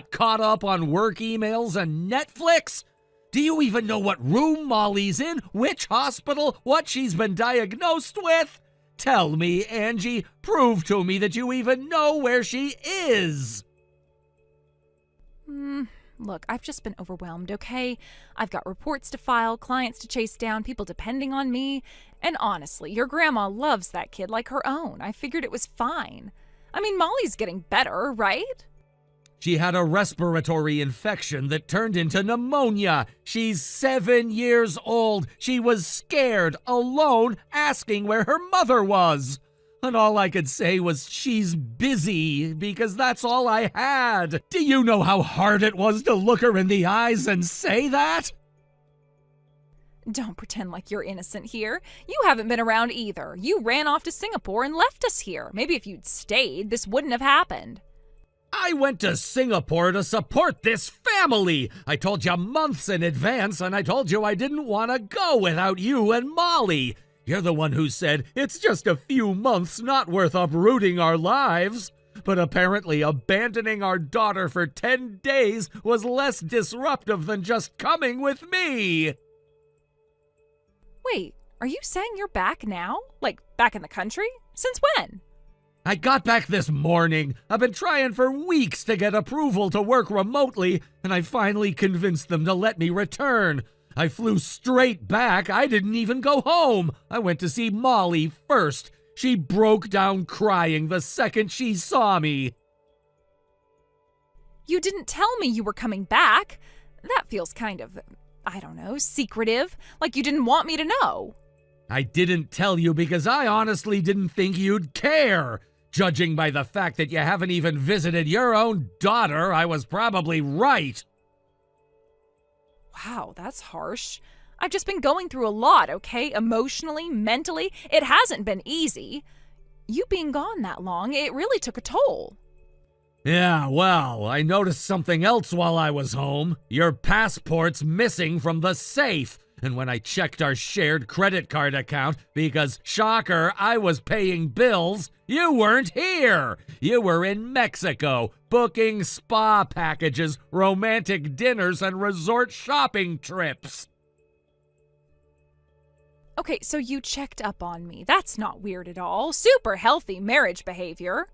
Speaker 2: caught up on work emails and Netflix? Do you even know what room Molly's in, which hospital, what she's been diagnosed with? Tell me, Angie, prove to me that you even know where she is.
Speaker 1: Look, I've just been overwhelmed, okay? I've got reports to file, clients to chase down, people depending on me, And honestly, your grandma loves that kid like her own. I figured it was fine. I mean, Molly's getting better, right?
Speaker 2: She had a respiratory infection that turned into pneumonia. She's 7 years old. She was scared, alone, asking where her mother was. And all I could say was, she's busy, because that's all I had. Do you know how hard it was to look her in the eyes and say that?
Speaker 1: Don't pretend like you're innocent here. You haven't been around either. You ran off to Singapore and left us here. Maybe if you'd stayed, this wouldn't have happened.
Speaker 2: I went to Singapore to support this family. I told you months in advance, and I told you I didn't want to go without you and Molly. You're the one who said it's just a few months, not worth uprooting our lives. But apparently abandoning our daughter for 10 days was less disruptive than just coming with me.
Speaker 1: Wait, are you saying you're back now? Like, back in the country? Since when?
Speaker 2: I got back this morning. I've been trying for weeks to get approval to work remotely, and I finally convinced them to let me return. I flew straight back. I didn't even go home. I went to see Molly first. She broke down crying the second she saw me.
Speaker 1: You didn't tell me you were coming back. That feels kind of, I don't know, secretive. Like you didn't want me to know.
Speaker 2: I didn't tell you because I honestly didn't think you'd care. Judging by the fact that you haven't even visited your own daughter, I was probably right.
Speaker 1: Wow, that's harsh. I've just been going through a lot, okay? Emotionally, mentally. It hasn't been easy. You being gone that long, it really took a toll.
Speaker 2: Yeah, well, I noticed something else while I was home. Your passport's missing from the safe. And when I checked our shared credit card account, because, shocker, I was paying bills, you weren't here. You were in Mexico, booking spa packages, romantic dinners, and resort shopping trips.
Speaker 1: Okay, so you checked up on me. That's not weird at all. Super healthy marriage behavior.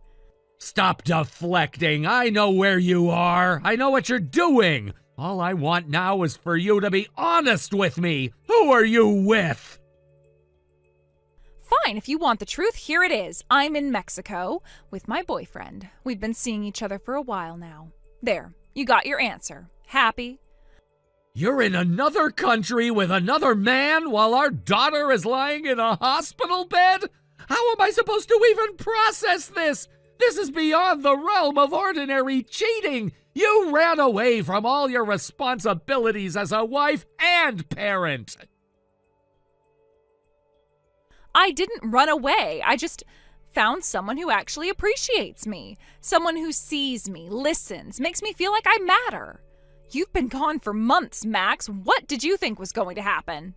Speaker 2: Stop deflecting. I know where you are. I know what you're doing. All I want now is for you to be honest with me. Who are you with?
Speaker 1: Fine, if you want the truth, here it is. I'm in Mexico with my boyfriend. We've been seeing each other for a while now. There, you got your answer. Happy?
Speaker 2: You're in another country with another man while our daughter is lying in a hospital bed? How am I supposed to even process this? This is beyond the realm of ordinary cheating. You ran away from all your responsibilities as a wife and parent.
Speaker 1: I didn't run away. I just found someone who actually appreciates me. Someone who sees me, listens, makes me feel like I matter. You've been gone for months, Max. What did you think was going to happen?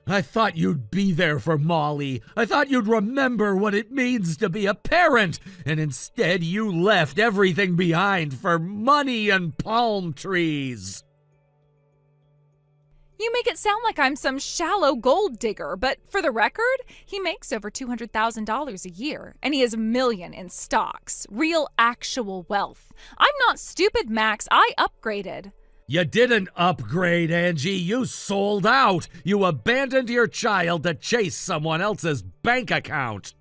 Speaker 2: I thought you'd be there for Molly. I thought you'd remember what it means to be a parent. And instead, you left everything behind for money and palm trees.
Speaker 1: You make it sound like I'm some shallow gold digger, but for the record, he makes over $200,000 a year, and he has $1 million in stocks. Real, actual wealth. I'm not stupid, Max. I upgraded.
Speaker 2: You didn't upgrade, Angie. You sold out. You abandoned your child to chase someone else's bank account.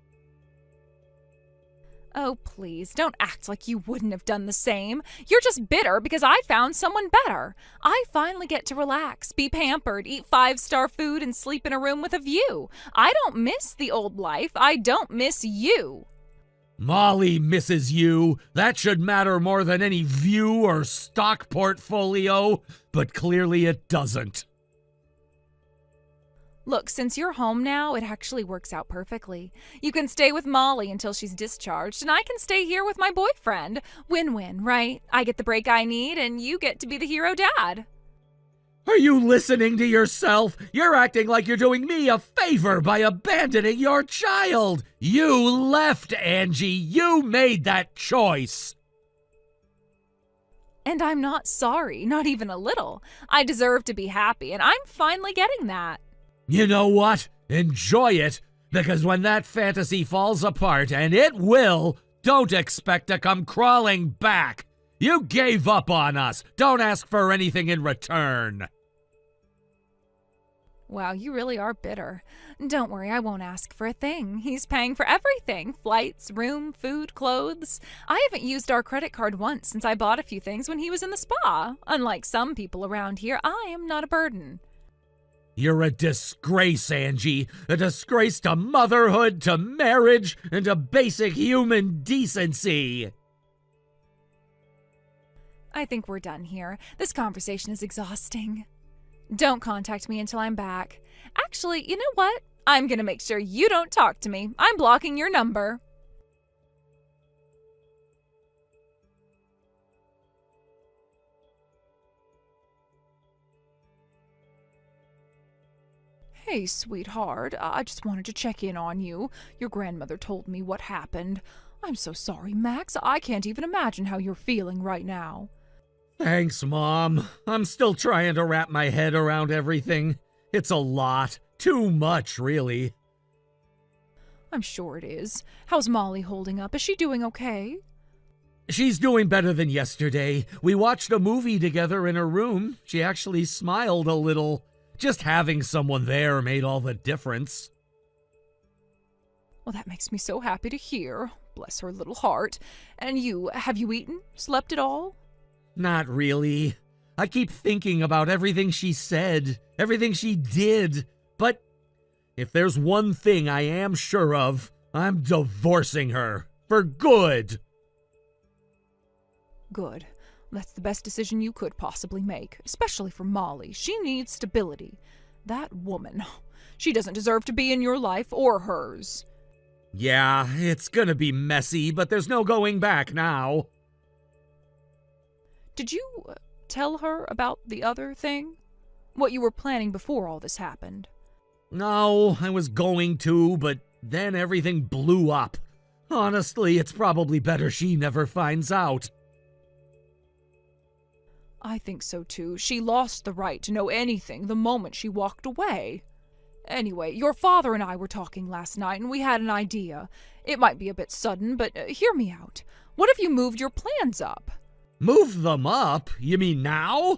Speaker 1: Oh, please, don't act like you wouldn't have done the same. You're just bitter because I found someone better. I finally get to relax, be pampered, eat 5-star food, and sleep in a room with a view. I don't miss the old life. I don't miss you.
Speaker 2: Molly misses you. That should matter more than any view or stock portfolio, but clearly it doesn't.
Speaker 1: Look, since you're home now, it actually works out perfectly. You can stay with Molly until she's discharged, and I can stay here with my boyfriend. Win-win, right? I get the break I need, and you get to be the hero dad.
Speaker 2: Are you listening to yourself? You're acting like you're doing me a favor by abandoning your child. You left, Angie. You made that choice.
Speaker 1: And I'm not sorry, not even a little. I deserve to be happy, and I'm finally getting that.
Speaker 2: You know what? Enjoy it, because when that fantasy falls apart, and it will, don't expect to come crawling back. You gave up on us. Don't ask for anything in return.
Speaker 1: Wow, you really are bitter. Don't worry, I won't ask for a thing. He's paying for everything: flights, room, food, clothes. I haven't used our credit card once since I bought a few things when he was in the spa. Unlike some people around here, I am not a burden.
Speaker 2: You're a disgrace, Angie. A disgrace to motherhood, to marriage, and to basic human decency.
Speaker 1: I think we're done here. This conversation is exhausting. Don't contact me until I'm back. Actually, you know what? I'm gonna make sure you don't talk to me. I'm blocking your number. Hey, sweetheart, I just wanted to check in on you. Your grandmother told me what happened. I'm so sorry, Max. I can't even imagine how you're feeling right now.
Speaker 2: Thanks, Mom. I'm still trying to wrap my head around everything. It's a lot. Too much, really.
Speaker 1: I'm sure it is. How's Molly holding up? Is she doing okay?
Speaker 2: She's doing better than yesterday. We watched a movie together in her room. She actually smiled a little. Just having someone there made all the difference.
Speaker 1: Well, that makes me so happy to hear. Bless her little heart. And you, have you eaten? Slept at all?
Speaker 2: Not really. I keep thinking about everything she said, everything she did. But if there's one thing I am sure of, I'm divorcing her. For good.
Speaker 1: Good. That's the best decision you could possibly make, especially for Molly. She needs stability. That woman, she doesn't deserve to be in your life or hers.
Speaker 2: Yeah, it's gonna be messy, but there's no going back now.
Speaker 1: Did you tell her about the other thing? What you were planning before all this happened?
Speaker 2: No, I was going to, but then everything blew up. Honestly, it's probably better she never finds out.
Speaker 1: I think so too. She lost the right to know anything the moment she walked away. Anyway, your father and I were talking last night and we had an idea. It might be a bit sudden, but hear me out. What if you moved your plans up?
Speaker 2: Move them up? You mean now?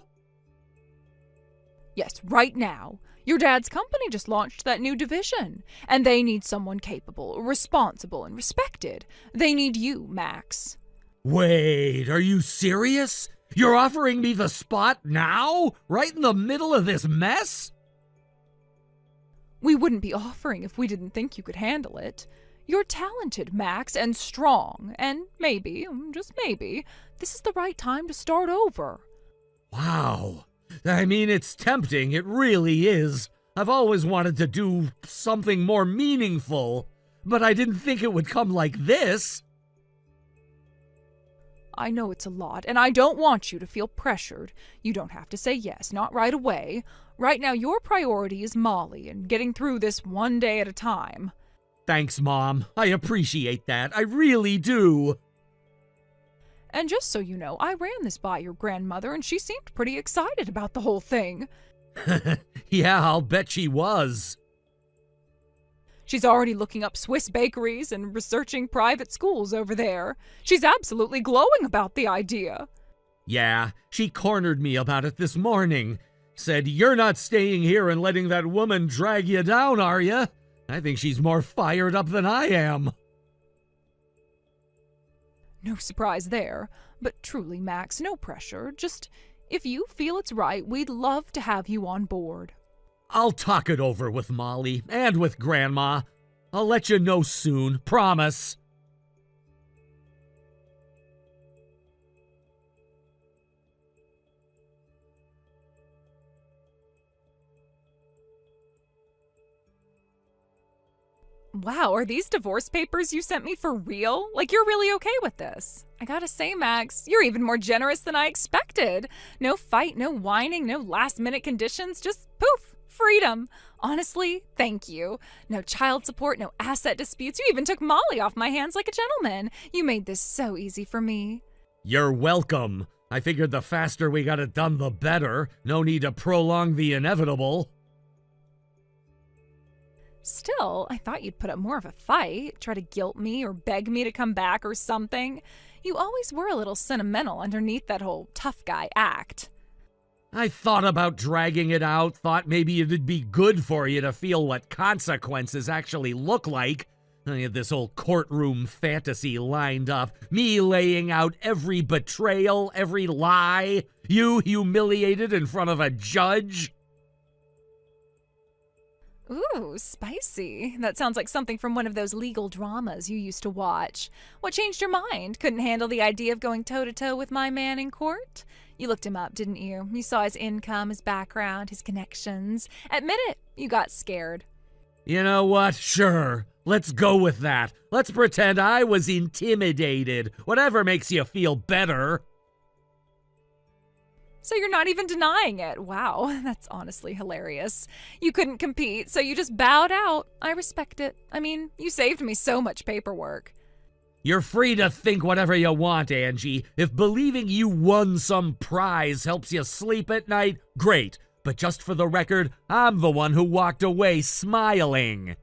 Speaker 1: Yes, right now. Your dad's company just launched that new division, and they need someone capable, responsible, and respected. They need you, Max.
Speaker 2: Wait, are you serious? You're offering me the spot now? Right in the middle of this mess?
Speaker 1: We wouldn't be offering if we didn't think you could handle it. You're talented, Max, and strong, and maybe, just maybe, this is the right time to start over.
Speaker 2: Wow. I mean, it's tempting, it really is. I've always wanted to do something more meaningful, but I didn't think it would come like this.
Speaker 1: I know it's a lot, and I don't want you to feel pressured. You don't have to say yes, not right away. Right now, your priority is Molly and getting through this one day at a time.
Speaker 2: Thanks, Mom. I appreciate that. I really do.
Speaker 1: And just so you know, I ran this by your grandmother, and she seemed pretty excited about the whole thing.
Speaker 2: Yeah, I'll bet she was.
Speaker 1: She's already looking up Swiss bakeries and researching private schools over there. She's absolutely glowing about the idea.
Speaker 2: Yeah, she cornered me about it this morning. Said, "You're not staying here and letting that woman drag you down, are you?" I think she's more fired up than I am.
Speaker 1: No surprise there. But truly, Max, no pressure. Just, if you feel it's right, we'd love to have you on board.
Speaker 2: I'll talk it over with Molly and with Grandma. I'll let you know soon, promise.
Speaker 1: Wow, are these divorce papers you sent me for real? Like, you're really okay with this? I gotta say, Max, you're even more generous than I expected. No fight, no whining, no last-minute conditions, just poof, freedom. Honestly, thank you. No child support, no asset disputes. You even took Molly off my hands like a gentleman. You made this so easy for me.
Speaker 2: You're welcome. I figured the faster we got it done, the better. No need to prolong the inevitable.
Speaker 1: Still, I thought you'd put up more of a fight, try to guilt me or beg me to come back or something. You always were a little sentimental underneath that whole tough guy act.
Speaker 2: I thought about dragging it out, thought maybe it'd be good for you to feel what consequences actually look like. I had this whole courtroom fantasy lined up, me laying out every betrayal, every lie, you humiliated in front of a judge.
Speaker 1: Ooh, spicy. That sounds like something from one of those legal dramas you used to watch. What changed your mind? Couldn't handle the idea of going toe-to-toe with my man in court? You looked him up, didn't you? You saw his income, his background, his connections. Admit it, you got scared.
Speaker 2: You know what? Sure. Let's go with that. Let's pretend I was intimidated. Whatever makes you feel better.
Speaker 1: So you're not even denying it. Wow, that's honestly hilarious. You couldn't compete, so you just bowed out. I respect it. I mean, you saved me so much paperwork.
Speaker 2: You're free to think whatever you want, Angie. If believing you won some prize helps you sleep at night, great. But just for the record, I'm the one who walked away smiling.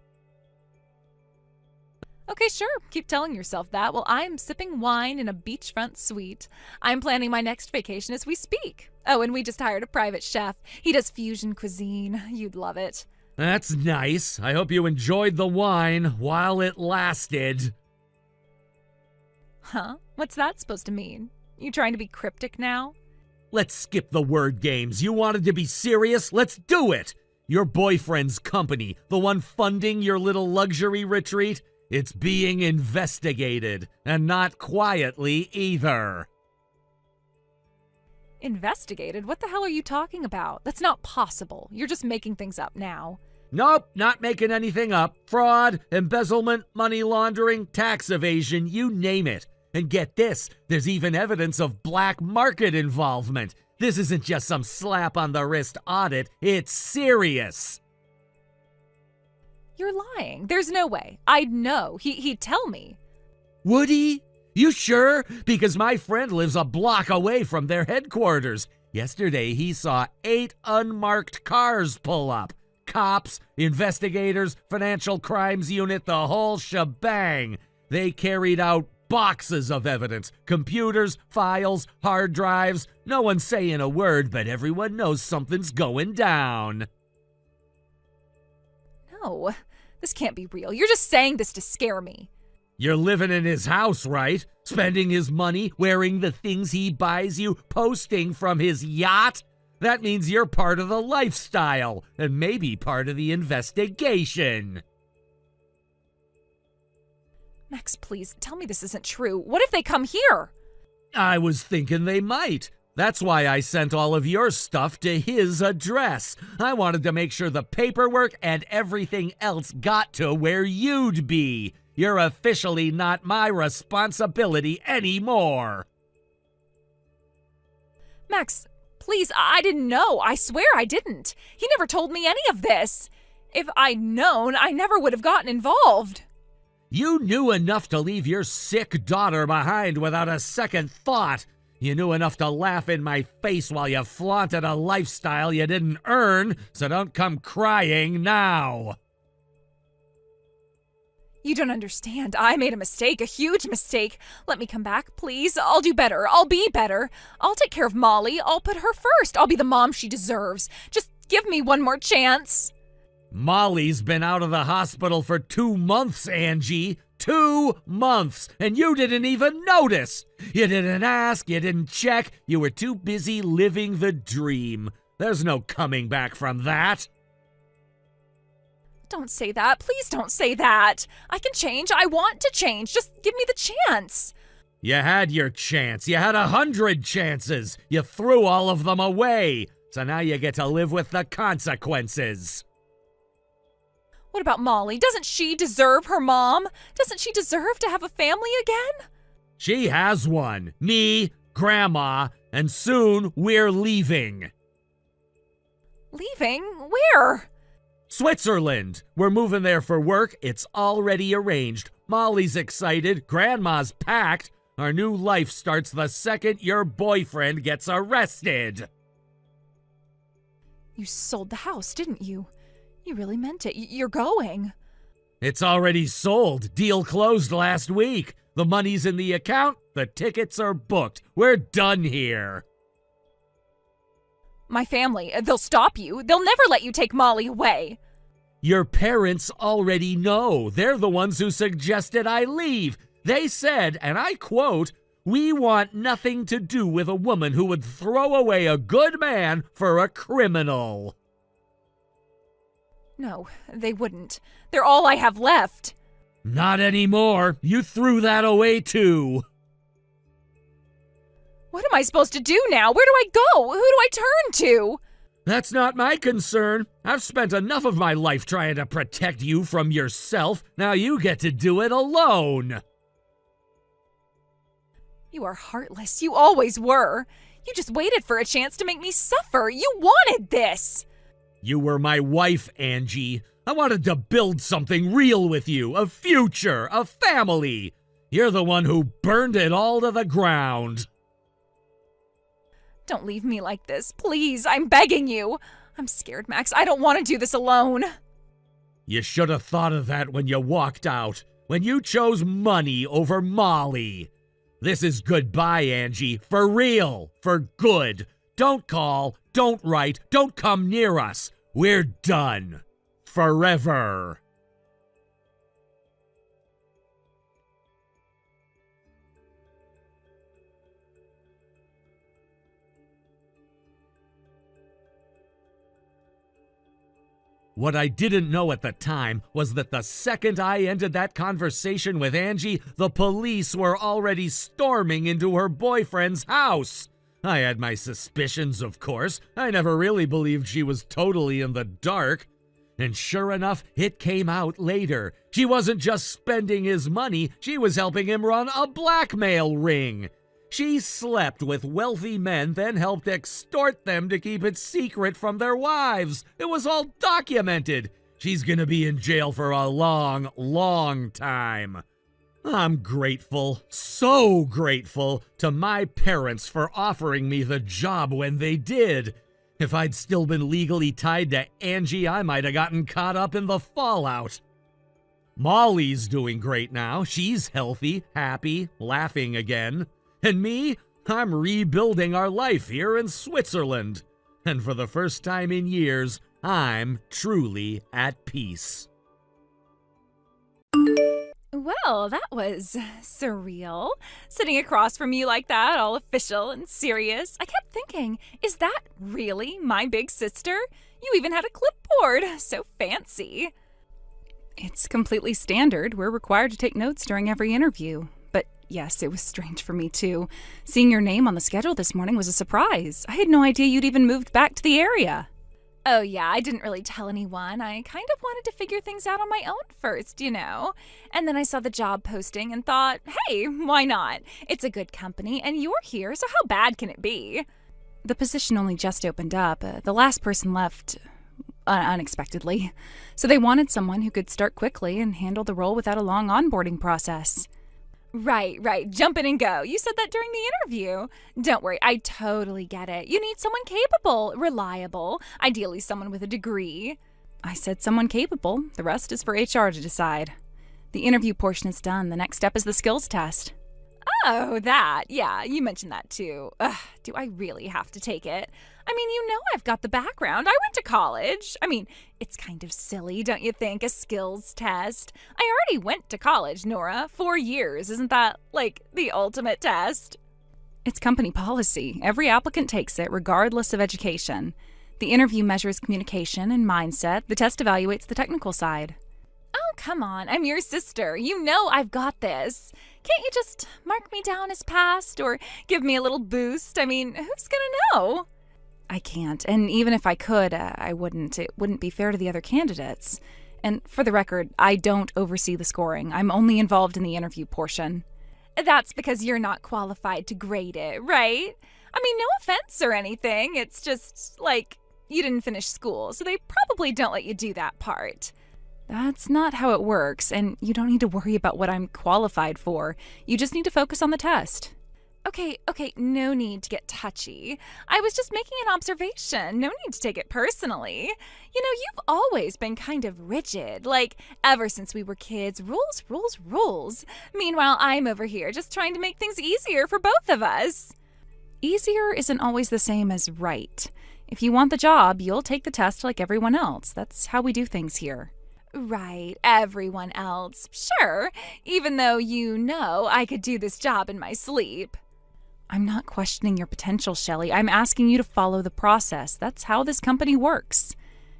Speaker 1: Okay, sure. Keep telling yourself that while I'm sipping wine in a beachfront suite. I'm planning my next vacation as we speak. Oh, and we just hired a private chef. He does fusion cuisine. You'd love it.
Speaker 2: That's nice. I hope you enjoyed the wine while it lasted.
Speaker 1: Huh? What's that supposed to mean? You trying to be cryptic now?
Speaker 2: Let's skip the word games. You wanted to be serious? Let's do it! Your boyfriend's company, the one funding your little luxury retreat, it's being investigated, and not quietly either.
Speaker 1: Investigated? What the hell are you talking about? That's not possible. You're just making things up now.
Speaker 2: Nope, not making anything up. Fraud, embezzlement, money laundering, tax evasion, you name it. And get this, there's even evidence of black market involvement. This isn't just some slap on the wrist audit, it's serious.
Speaker 1: You're lying. There's no way. I'd know. He'd tell me.
Speaker 2: Would he? You sure? Because my friend lives a block away from their headquarters. Yesterday he saw 8 unmarked cars pull up. Cops, investigators, financial crimes unit, the whole shebang. They carried out boxes of evidence, computers, files, hard drives. No one's saying a word, but everyone knows something's going down.
Speaker 1: No, this can't be real. You're just saying this to scare me.
Speaker 2: You're living in his house, right? Spending his money, wearing the things he buys you, posting from his yacht? That means you're part of the lifestyle, and maybe part of the investigation.
Speaker 1: Max, please, tell me this isn't true. What if they come here?
Speaker 2: I was thinking they might. That's why I sent all of your stuff to his address. I wanted to make sure the paperwork and everything else got to where you'd be. You're officially not my responsibility anymore.
Speaker 1: Max, please, I didn't know. I swear I didn't. He never told me any of this. If I'd known, I never would have gotten involved.
Speaker 2: You knew enough to leave your sick daughter behind without a second thought. You knew enough to laugh in my face while you flaunted a lifestyle you didn't earn, so don't come crying now.
Speaker 1: You don't understand. I made a mistake, a huge mistake. Let me come back, please. I'll do better. I'll be better. I'll take care of Molly. I'll put her first. I'll be the mom she deserves. Just give me one more chance.
Speaker 2: Molly's been out of the hospital for 2 months, Angie. 2 months, and you didn't even notice. You didn't ask, you didn't check. You were too busy living the dream. There's no coming back from that.
Speaker 1: Don't say that. Please don't say that. I can change. I want to change. Just give me the chance.
Speaker 2: You had your chance. You had 100 chances. You threw all of them away. So now you get to live with the consequences.
Speaker 1: What about Molly? Doesn't she deserve her mom? Doesn't she deserve to have a family again?
Speaker 2: She has one. Me, Grandma, and soon we're leaving.
Speaker 1: Leaving? Where?
Speaker 2: Switzerland. We're moving there for work. It's already arranged. Molly's excited. Grandma's packed. Our new life starts the second your boyfriend gets arrested.
Speaker 1: You sold the house, didn't you? You really meant it. You're going.
Speaker 2: It's already sold. Deal closed last week. The money's in the account. The tickets are booked. We're done here.
Speaker 1: My family, they'll stop you. They'll never let you take Molly away.
Speaker 2: Your parents already know. They're the ones who suggested I leave. They said, and I quote, "We want nothing to do with a woman who would throw away a good man for a criminal."
Speaker 1: No, they wouldn't. They're all I have left.
Speaker 2: Not anymore. You threw that away too.
Speaker 1: What am I supposed to do now? Where do I go? Who do I turn to?
Speaker 2: That's not my concern. I've spent enough of my life trying to protect you from yourself. Now you get to do it alone.
Speaker 1: You are heartless. You always were. You just waited for a chance to make me suffer. You wanted this.
Speaker 2: You were my wife, Angie. I wanted to build something real with you, a future, a family. You're the one who burned it all to the ground.
Speaker 1: Don't leave me like this, please. I'm begging you. I'm scared, Max. I don't want to do this alone.
Speaker 2: You should have thought of that when you walked out, when you chose money over Molly. This is goodbye, Angie, for real, for good. Don't call, don't write, don't come near us. We're done. Forever. What I didn't know at the time was that the second I ended that conversation with Angie, the police were already storming into her boyfriend's house. I had my suspicions, of course. I never really believed she was totally in the dark. And sure enough, it came out later. She wasn't just spending his money, she was helping him run a blackmail ring. She slept with wealthy men, then helped extort them to keep it secret from their wives. It was all documented. She's gonna be in jail for a long, long time. I'm grateful, so grateful, to my parents for offering me the job when they did. If I'd still been legally tied to Angie, I might have gotten caught up in the fallout. Molly's doing great now. She's healthy, happy, laughing again. And me, I'm rebuilding our life here in Switzerland. And for the first time in years, I'm truly at peace.
Speaker 1: Well, that was surreal. Sitting across from you like that, all official and serious. I kept thinking, is that really my big sister? You even had a clipboard. So fancy. It's completely standard. We're required to take notes during every interview. But yes, it was strange for me too. Seeing your name on the schedule this morning was a surprise. I had no idea you'd even moved back to the area. Oh yeah, I didn't really tell anyone. I kind of wanted to figure things out on my own first, you know. And then I saw the job posting and thought, hey, why not? It's a good company and you're here, so how bad can it be? The position only just opened up. The last person left unexpectedly. So they wanted someone who could start quickly and handle the role without a long onboarding process. Right. Jump in and go. You said that during the interview. Don't worry, I totally get it. You need someone capable, reliable, ideally someone with a degree. I said someone capable. The rest is for HR to decide. The interview portion is done. The next step is the skills test. Oh, that. Yeah, you mentioned that too. Ugh, do I really have to take it? I mean, you know I've got the background. I went to college. I mean, it's kind of silly, don't you think? A skills test. I already went to college, Nora. 4 years. Isn't that, like, the ultimate test? It's company policy. Every applicant takes it, regardless of education. The interview measures communication and mindset. The test evaluates the technical side. Oh, come on. I'm your sister. You know I've got this. Can't you just mark me down as passed or give me a little boost? I mean, who's gonna know? I can't, and even if I could, I wouldn't. It wouldn't be fair to the other candidates. And for the record, I don't oversee the scoring. I'm only involved in the interview portion. That's because you're not qualified to grade it, right? I mean, no offense or anything. It's just, like, you didn't finish school, so they probably don't let you do that part. That's not how it works, and you don't need to worry about what I'm qualified for. You just need to focus on the test. Okay, no need to get touchy. I was just making an observation. No need to take it personally. You know, you've always been kind of rigid. Like, ever since we were kids, rules. Meanwhile, I'm over here just trying to make things easier for both of us. Easier isn't always the same as right. If you want the job, you'll take the test like everyone else. That's how we do things here. Right, everyone else. Sure, even though you know I could do this job in my sleep. I'm not questioning your potential, Shelley. I'm asking you to follow the process. That's how this company works.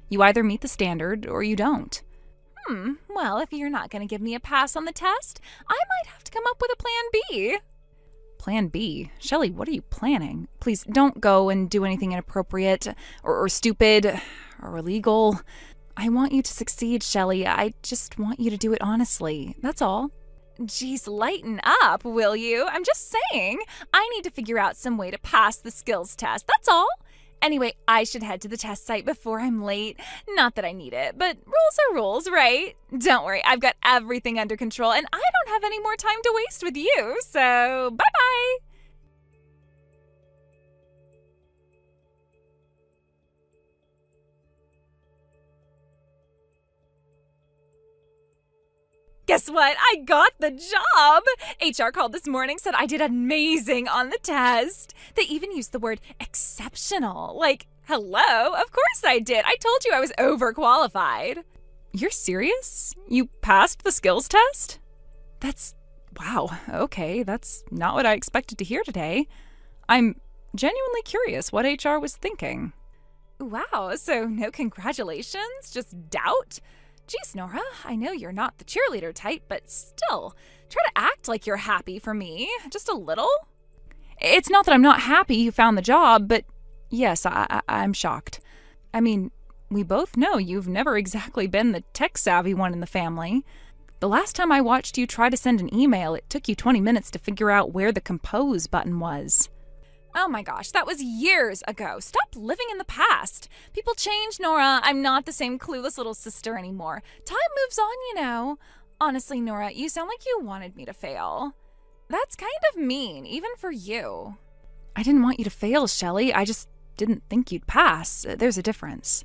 Speaker 1: You either meet the standard or you don't. Well, if you're not going to give me a pass on the test, I might have to come up with a plan B. Plan B? Shelley, what are you planning? Please don't go and do anything inappropriate or stupid or illegal. I want you to succeed, Shelley. I just want you to do it honestly. That's all. Geez, lighten up, will you? I'm just saying. I need to figure out some way to pass the skills test. That's all. Anyway, I should head to the test site before I'm late. Not that I need it, but rules are rules, right? Don't worry, I've got everything under control, and I don't have any more time to waste with you, so bye-bye! Guess what? I got the job! HR called this morning, said I did amazing on the test. They even used the word exceptional. Like, hello? Of course I did. I told you I was overqualified. You're serious? You passed the skills test? Wow, okay, that's not what I expected to hear today. I'm genuinely curious what HR was thinking. Wow, so no congratulations? Just doubt? Geez, Nora, I know you're not the cheerleader type, but still, try to act like you're happy for me. Just a little. It's not that I'm not happy you found the job, but yes, I'm shocked. I mean, we both know you've never exactly been the tech-savvy one in the family. The last time I watched you try to send an email, it took you 20 minutes to figure out where the compose button was. Oh my gosh, that was years ago. Stop living in the past. People change, Nora. I'm not the same clueless little sister anymore. Time moves on, you know. Honestly, Nora, you sound like you wanted me to fail. That's kind of mean, even for you. I didn't want you to fail, Shelley. I just didn't think you'd pass. There's a difference.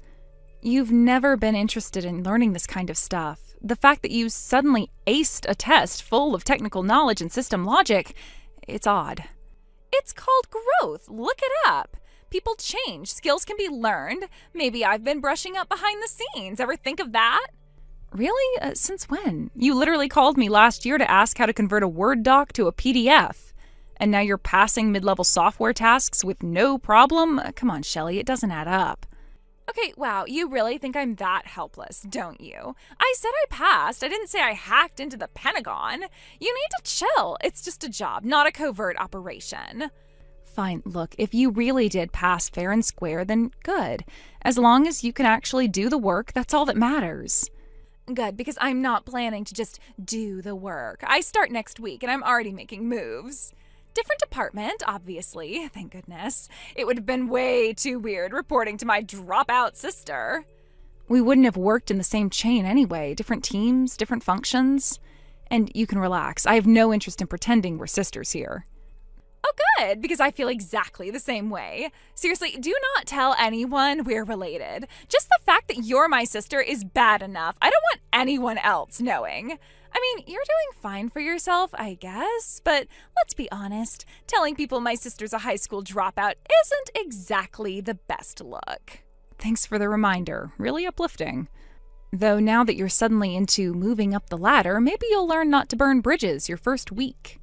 Speaker 1: You've never been interested in learning this kind of stuff. The fact that you suddenly aced a test full of technical knowledge and system logic, it's odd. It's called growth. Look it up. People change. Skills can be learned. Maybe I've been brushing up behind the scenes. Ever think of that? Really? Since when? You literally called me last year to ask how to convert a Word doc to a PDF. And now you're passing mid-level software tasks with no problem? Come on, Shelley, it doesn't add up. Okay, wow, you really think I'm that helpless, don't you? I said I passed. I didn't say I hacked into the Pentagon. You need to chill. It's just a job, not a covert operation. Fine, look, if you really did pass fair and square, then good. As long as you can actually do the work, that's all that matters. Good, because I'm not planning to just do the work. I start next week, and I'm already making moves. Different department, obviously, thank goodness. It would have been way too weird reporting to my dropout sister. We wouldn't have worked in the same chain anyway. Different teams, different functions. And you can relax. I have no interest in pretending we're sisters here. Oh, good, because I feel exactly the same way. Seriously, do not tell anyone we're related. Just the fact that you're my sister is bad enough. I don't want anyone else knowing. I mean, you're doing fine for yourself, I guess, but let's be honest, telling people my sister's a high school dropout isn't exactly the best look. Thanks for the reminder. Really uplifting. Though now that you're suddenly into moving up the ladder, maybe you'll learn not to burn bridges your first week.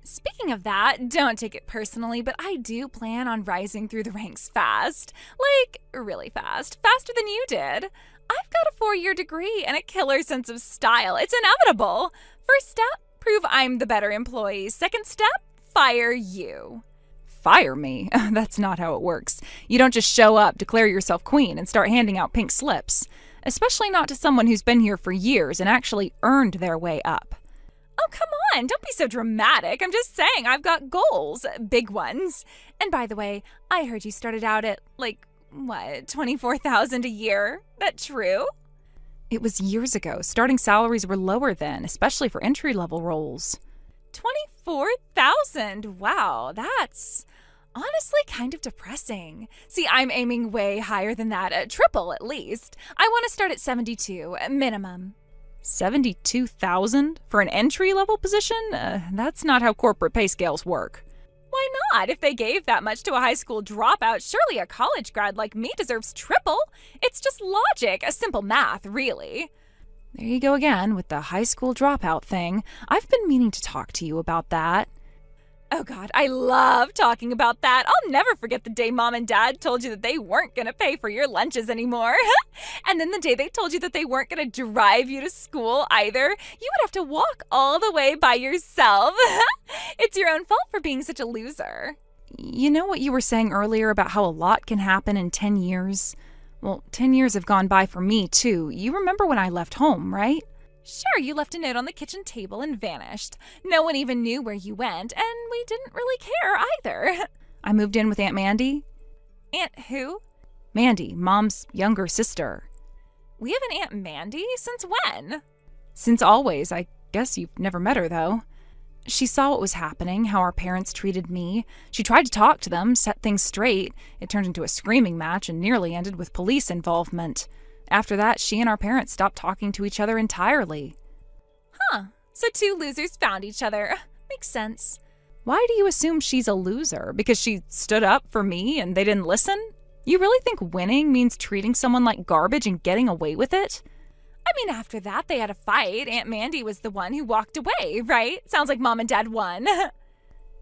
Speaker 1: Speaking of that, don't take it personally, but I do plan on rising through the ranks fast. Like, really fast. Faster than you did. I've got a 4-year degree and a killer sense of style. It's inevitable. First step, prove I'm the better employee. Second step, fire you. Fire me? That's not how it works. You don't just show up, declare yourself queen, and start handing out pink slips. Especially not to someone who's been here for years and actually earned their way up. Oh, come on, don't be so dramatic. I'm just saying I've got goals, big ones. And by the way, I heard you started out at, what, $24,000 a year? That true? It was years ago. Starting salaries were lower then, especially for entry-level roles. $24,000? Wow, that's honestly kind of depressing. See, I'm aiming way higher than that, triple at least. I want to start at 72, minimum. 72,000 for an entry-level position? That's not how corporate pay scales work. Why not? If they gave that much to a high school dropout, surely a college grad like me deserves triple. It's just logic, a simple math, really. There you go again with the high school dropout thing. I've been meaning to talk to you about that. Oh God, I love talking about that. I'll never forget the day Mom and Dad told you that they weren't going to pay for your lunches anymore. And then the day they told you that they weren't going to drive you to school either. You would have to walk all the way by yourself. It's your own fault for being such a loser. You know what you were saying earlier about how a lot can happen in 10 years? Well, 10 years have gone by for me, too. You remember when I left home, right? Sure, you left a note on the kitchen table and vanished. No one even knew where you went, and we didn't really care either. I moved in with Aunt Mandy. Aunt who? Mandy, Mom's younger sister. We have an Aunt Mandy? Since when? Since always. I guess you've never met her, though. She saw what was happening, how our parents treated me. She tried to talk to them, set things straight. It turned into a screaming match and nearly ended with police involvement. After that, she and our parents stopped talking to each other entirely. Huh. So two losers found each other. Makes sense. Why do you assume she's a loser? Because she stood up for me and they didn't listen? You really think winning means treating someone like garbage and getting away with it? I mean, after that, they had a fight. Aunt Mandy was the one who walked away, right? Sounds like Mom and Dad won.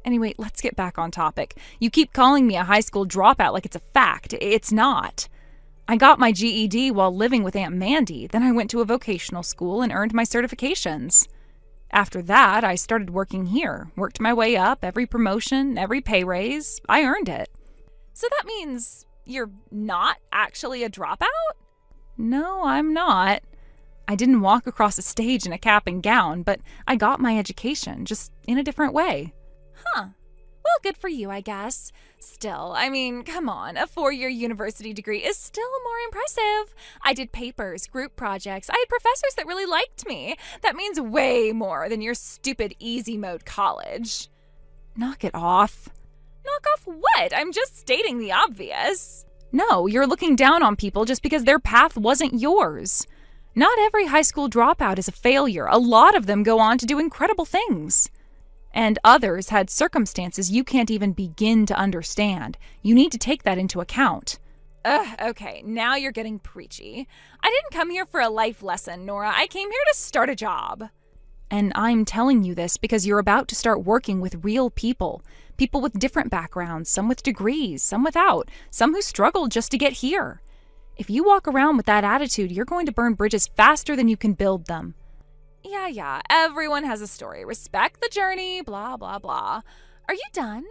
Speaker 1: Anyway, let's get back on topic. You keep calling me a high school dropout like it's a fact. It's not. I got my GED while living with Aunt Mandy. Then I went to a vocational school and earned my certifications. After that, I started working here. Worked my way up, every promotion, every pay raise. I earned it. So that means you're not actually a dropout? No, I'm not. I didn't walk across a stage in a cap and gown, but I got my education, just in a different way. Huh. Well, good for you, I guess. Still, I mean, come on, a 4-year university degree is still more impressive. I did papers, group projects. I had professors that really liked me. That means way more than your stupid easy mode college. Knock it off. Knock off what? I'm just stating the obvious. No, you're looking down on people just because their path wasn't yours. Not every high school dropout is a failure. A lot of them go on to do incredible things. And others had circumstances you can't even begin to understand. You need to take that into account. Okay, now you're getting preachy. I didn't come here for a life lesson, Nora. I came here to start a job. And I'm telling you this because you're about to start working with real people. People with different backgrounds, some with degrees, some without, some who struggled just to get here. If you walk around with that attitude, you're going to burn bridges faster than you can build them. Yeah, everyone has a story. Respect the journey, blah, blah, blah. Are you done?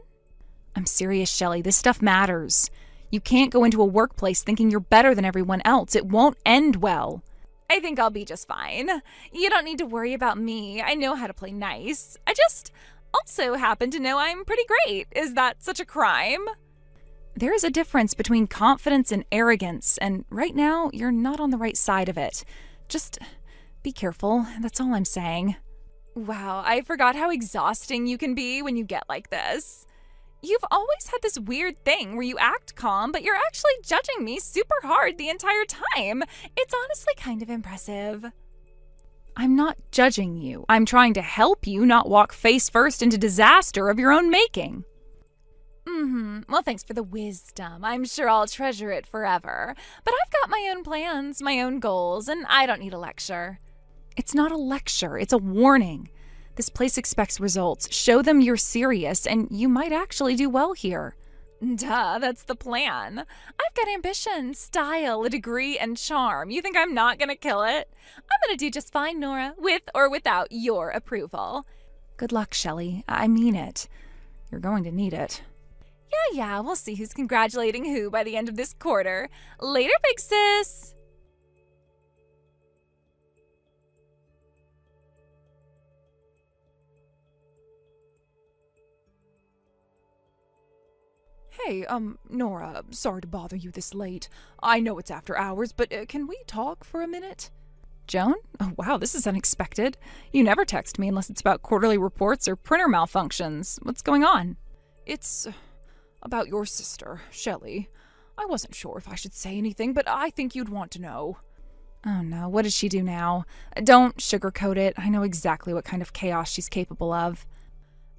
Speaker 1: I'm serious, Shelley. This stuff matters. You can't go into a workplace thinking you're better than everyone else. It won't end well. I think I'll be just fine. You don't need to worry about me. I know how to play nice. I just also happen to know I'm pretty great. Is that such a crime? There is a difference between confidence and arrogance, and right now, you're not on the right side of it. Just be careful. That's all I'm saying. Wow, I forgot how exhausting you can be when you get like this. You've always had this weird thing where you act calm, but you're actually judging me super hard the entire time. It's honestly kind of impressive. I'm not judging you. I'm trying to help you not walk face first into disaster of your own making. Well, thanks for the wisdom. I'm sure I'll treasure it forever. But I've got my own plans, my own goals, and I don't need a lecture. It's not a lecture. It's a warning. This place expects results. Show them you're serious, and you might actually do well here. Duh, that's the plan. I've got ambition, style, a degree, and charm. You think I'm not gonna kill it? I'm gonna do just fine, Nora, with or without your approval. Good luck, Shelley. I mean it. You're going to need it. Yeah, we'll see who's congratulating who by the end of this quarter. Later, big sis! Hey, Nora, sorry to bother you this late. I know it's after hours, but can we talk for a minute? Joan? Oh, wow, this is unexpected. You never text me unless it's about quarterly reports or printer malfunctions. What's going on? It's about your sister, Shelley. I wasn't sure if I should say anything, but I think you'd want to know. Oh no, what did she do now? Don't sugarcoat it. I know exactly what kind of chaos she's capable of.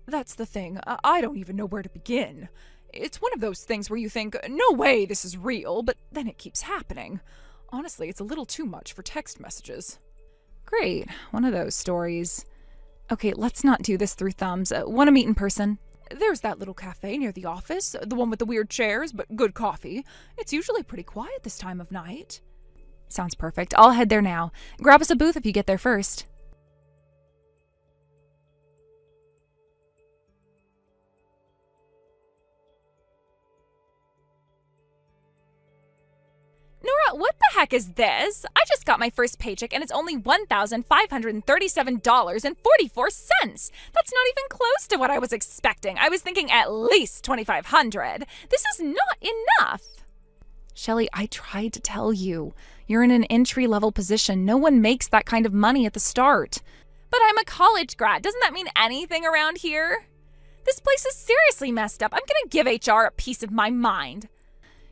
Speaker 1: That's the thing. I don't even know where to begin. It's one of those things where you think, no way this is real, but then it keeps happening. Honestly, it's a little too much for text messages. Great. One of those stories. Okay, let's not do this through thumbs. Want to meet in person? There's that little cafe near the office, the one with the weird chairs, but good coffee. It's usually pretty quiet this time of night. Sounds perfect. I'll head there now. Grab us a booth if you get there first. Nora, what the heck is this? I just got my first paycheck and it's only $1,537.44. That's not even close to what I was expecting. I was thinking at least $2,500. This is not enough. Shelly, I tried to tell you. You're in an entry-level position. No one makes that kind of money at the start. But I'm a college grad. Doesn't that mean anything around here? This place is seriously messed up. I'm gonna give HR a piece of my mind.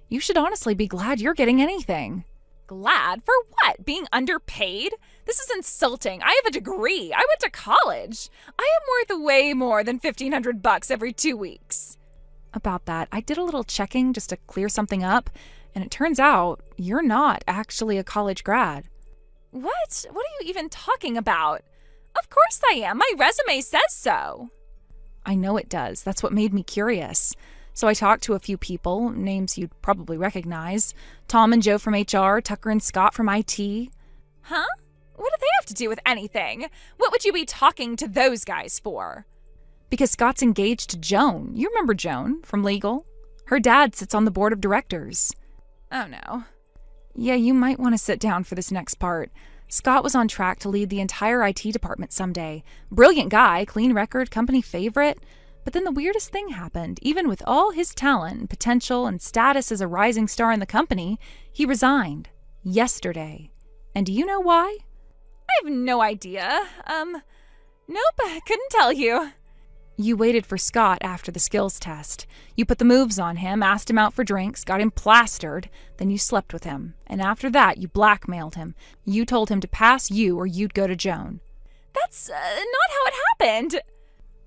Speaker 1: You should honestly be glad you're getting anything. Glad? For what? Being underpaid? This is insulting. I have a degree. I went to college. I am worth way more than $1,500 every 2 weeks. About that, I did a little checking just to clear something up, and it turns out you're not actually a college grad. What? What are you even talking about? Of course I am. My resume says so. I know it does. That's what made me curious. So I talked to a few people, names you'd probably recognize. Tom and Joe from HR, Tucker and Scott from IT. Huh? What do they have to do with anything? What would you be talking to those guys for? Because Scott's engaged to Joan. You remember Joan from legal? Her dad sits on the board of directors. Oh no. Yeah, you might want to sit down for this next part. Scott was on track to lead the entire IT department someday. Brilliant guy, clean record, company favorite. But then the weirdest thing happened. Even with all his talent, potential, and status as a rising star in the company, he resigned. Yesterday. And do you know why? I have no idea. Nope, I couldn't tell you. You waited for Scott after the skills test. You put the moves on him, asked him out for drinks, got him plastered, then you slept with him. And after that, you blackmailed him. You told him to pass you or you'd go to Joan. That's not how it happened.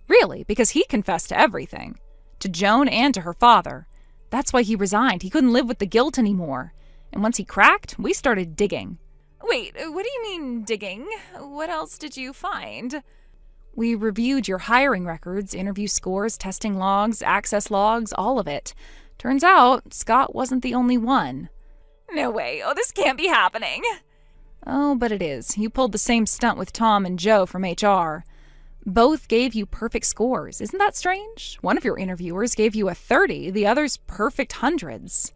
Speaker 1: Really, because he confessed to everything. To Joan and to her father. That's why he resigned. He couldn't live with the guilt anymore. And once he cracked, we started digging. Wait, what do you mean digging? What else did you find? We reviewed your hiring records, interview scores, testing logs, access logs, all of it. Turns out, Scott wasn't the only one. No way. Oh, this can't be happening. Oh, but it is. You pulled the same stunt with Tom and Joe from HR. Both gave you perfect scores. Isn't that strange? One of your interviewers gave you a 30, the other's perfect hundreds.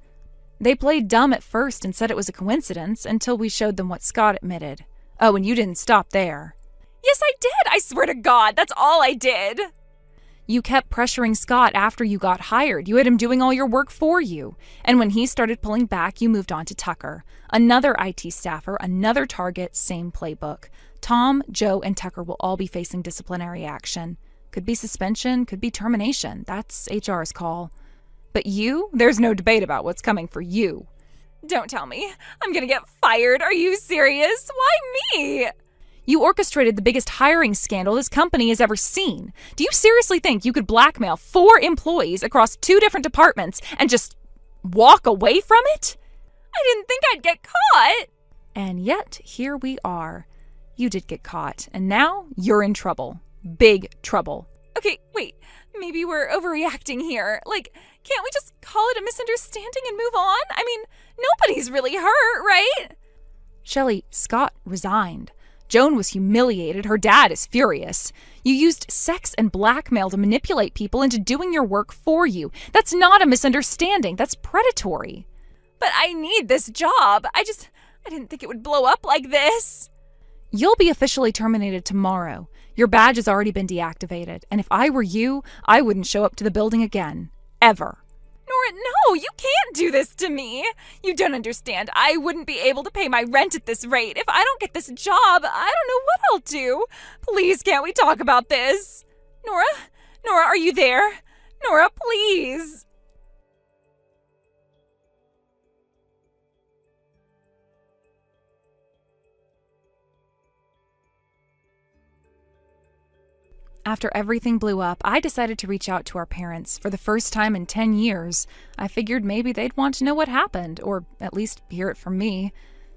Speaker 1: They played dumb at first and said it was a coincidence until we showed them what Scott admitted. Oh, and you didn't stop there. Yes, I did. I swear to God, that's all I did. You kept pressuring Scott after you got hired. You had him doing all your work for you. And when he started pulling back, you moved on to Tucker. Another IT staffer, another target, same playbook. Tom, Joe, and Tucker will all be facing disciplinary action. Could be suspension, could be termination. That's HR's call. But you? There's no debate about what's coming for you. Don't tell me. I'm gonna get fired. Are you serious? Why me? You orchestrated the biggest hiring scandal this company has ever seen. Do you seriously think you could blackmail 4 employees across 2 different departments and just walk away from it? I didn't think I'd get caught. And yet, here we are. You did get caught, and now you're in trouble. Big trouble. Okay, wait. Maybe we're overreacting here. Can't we just call it a misunderstanding and move on? I mean, nobody's really hurt, right? Shelly, Scott resigned. Joan was humiliated. Her dad is furious. You used sex and blackmail to manipulate people into doing your work for you. That's not a misunderstanding. That's predatory. But I need this job. I didn't think it would blow up like this. You'll be officially terminated tomorrow. Your badge has already been deactivated. And if I were you, I wouldn't show up to the building again. Ever. Nora, no, you can't do this to me. You don't understand. I wouldn't be able to pay my rent at this rate. If I don't get this job, I don't know what I'll do. Please, can't we talk about this? Nora, are you there? Nora, please. After everything blew up, I decided to reach out to our parents for the first time in 10 years. I figured maybe they'd want to know what happened, or at least hear it from me.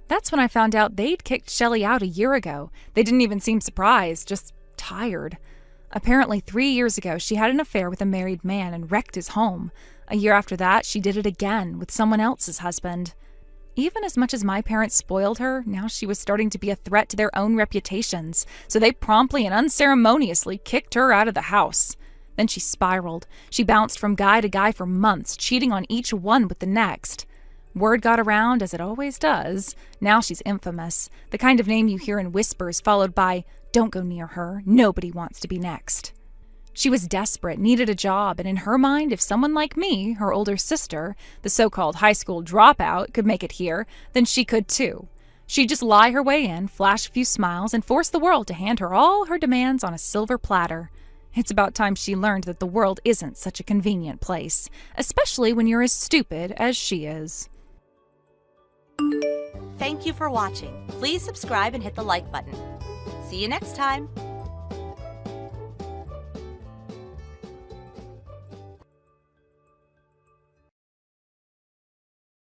Speaker 1: That's when I found out they'd kicked Shelley out a year ago. They didn't even seem surprised, just tired. Apparently, 3 years ago, she had an affair with a married man and wrecked his home. A year after that, she did it again with someone else's husband. Even as much as my parents spoiled her, now she was starting to be a threat to their own reputations, so they promptly and unceremoniously kicked her out of the house. Then she spiraled. She bounced from guy to guy for months, cheating on each one with the next. Word got around, as it always does. Now she's infamous, the kind of name you hear in whispers followed by, "Don't go near her, nobody wants to be next." She was desperate, needed a job, and in her mind, if someone like me, her older sister, the so-called high school dropout, could make it here, then she could too. She'd just lie her way in, flash a few smiles, and force the world to hand her all her demands on a silver platter. It's about time she learned that the world isn't such a convenient place, especially when you're as stupid as she is.
Speaker 3: Thank you for watching. Please subscribe and hit the like button. See you next time.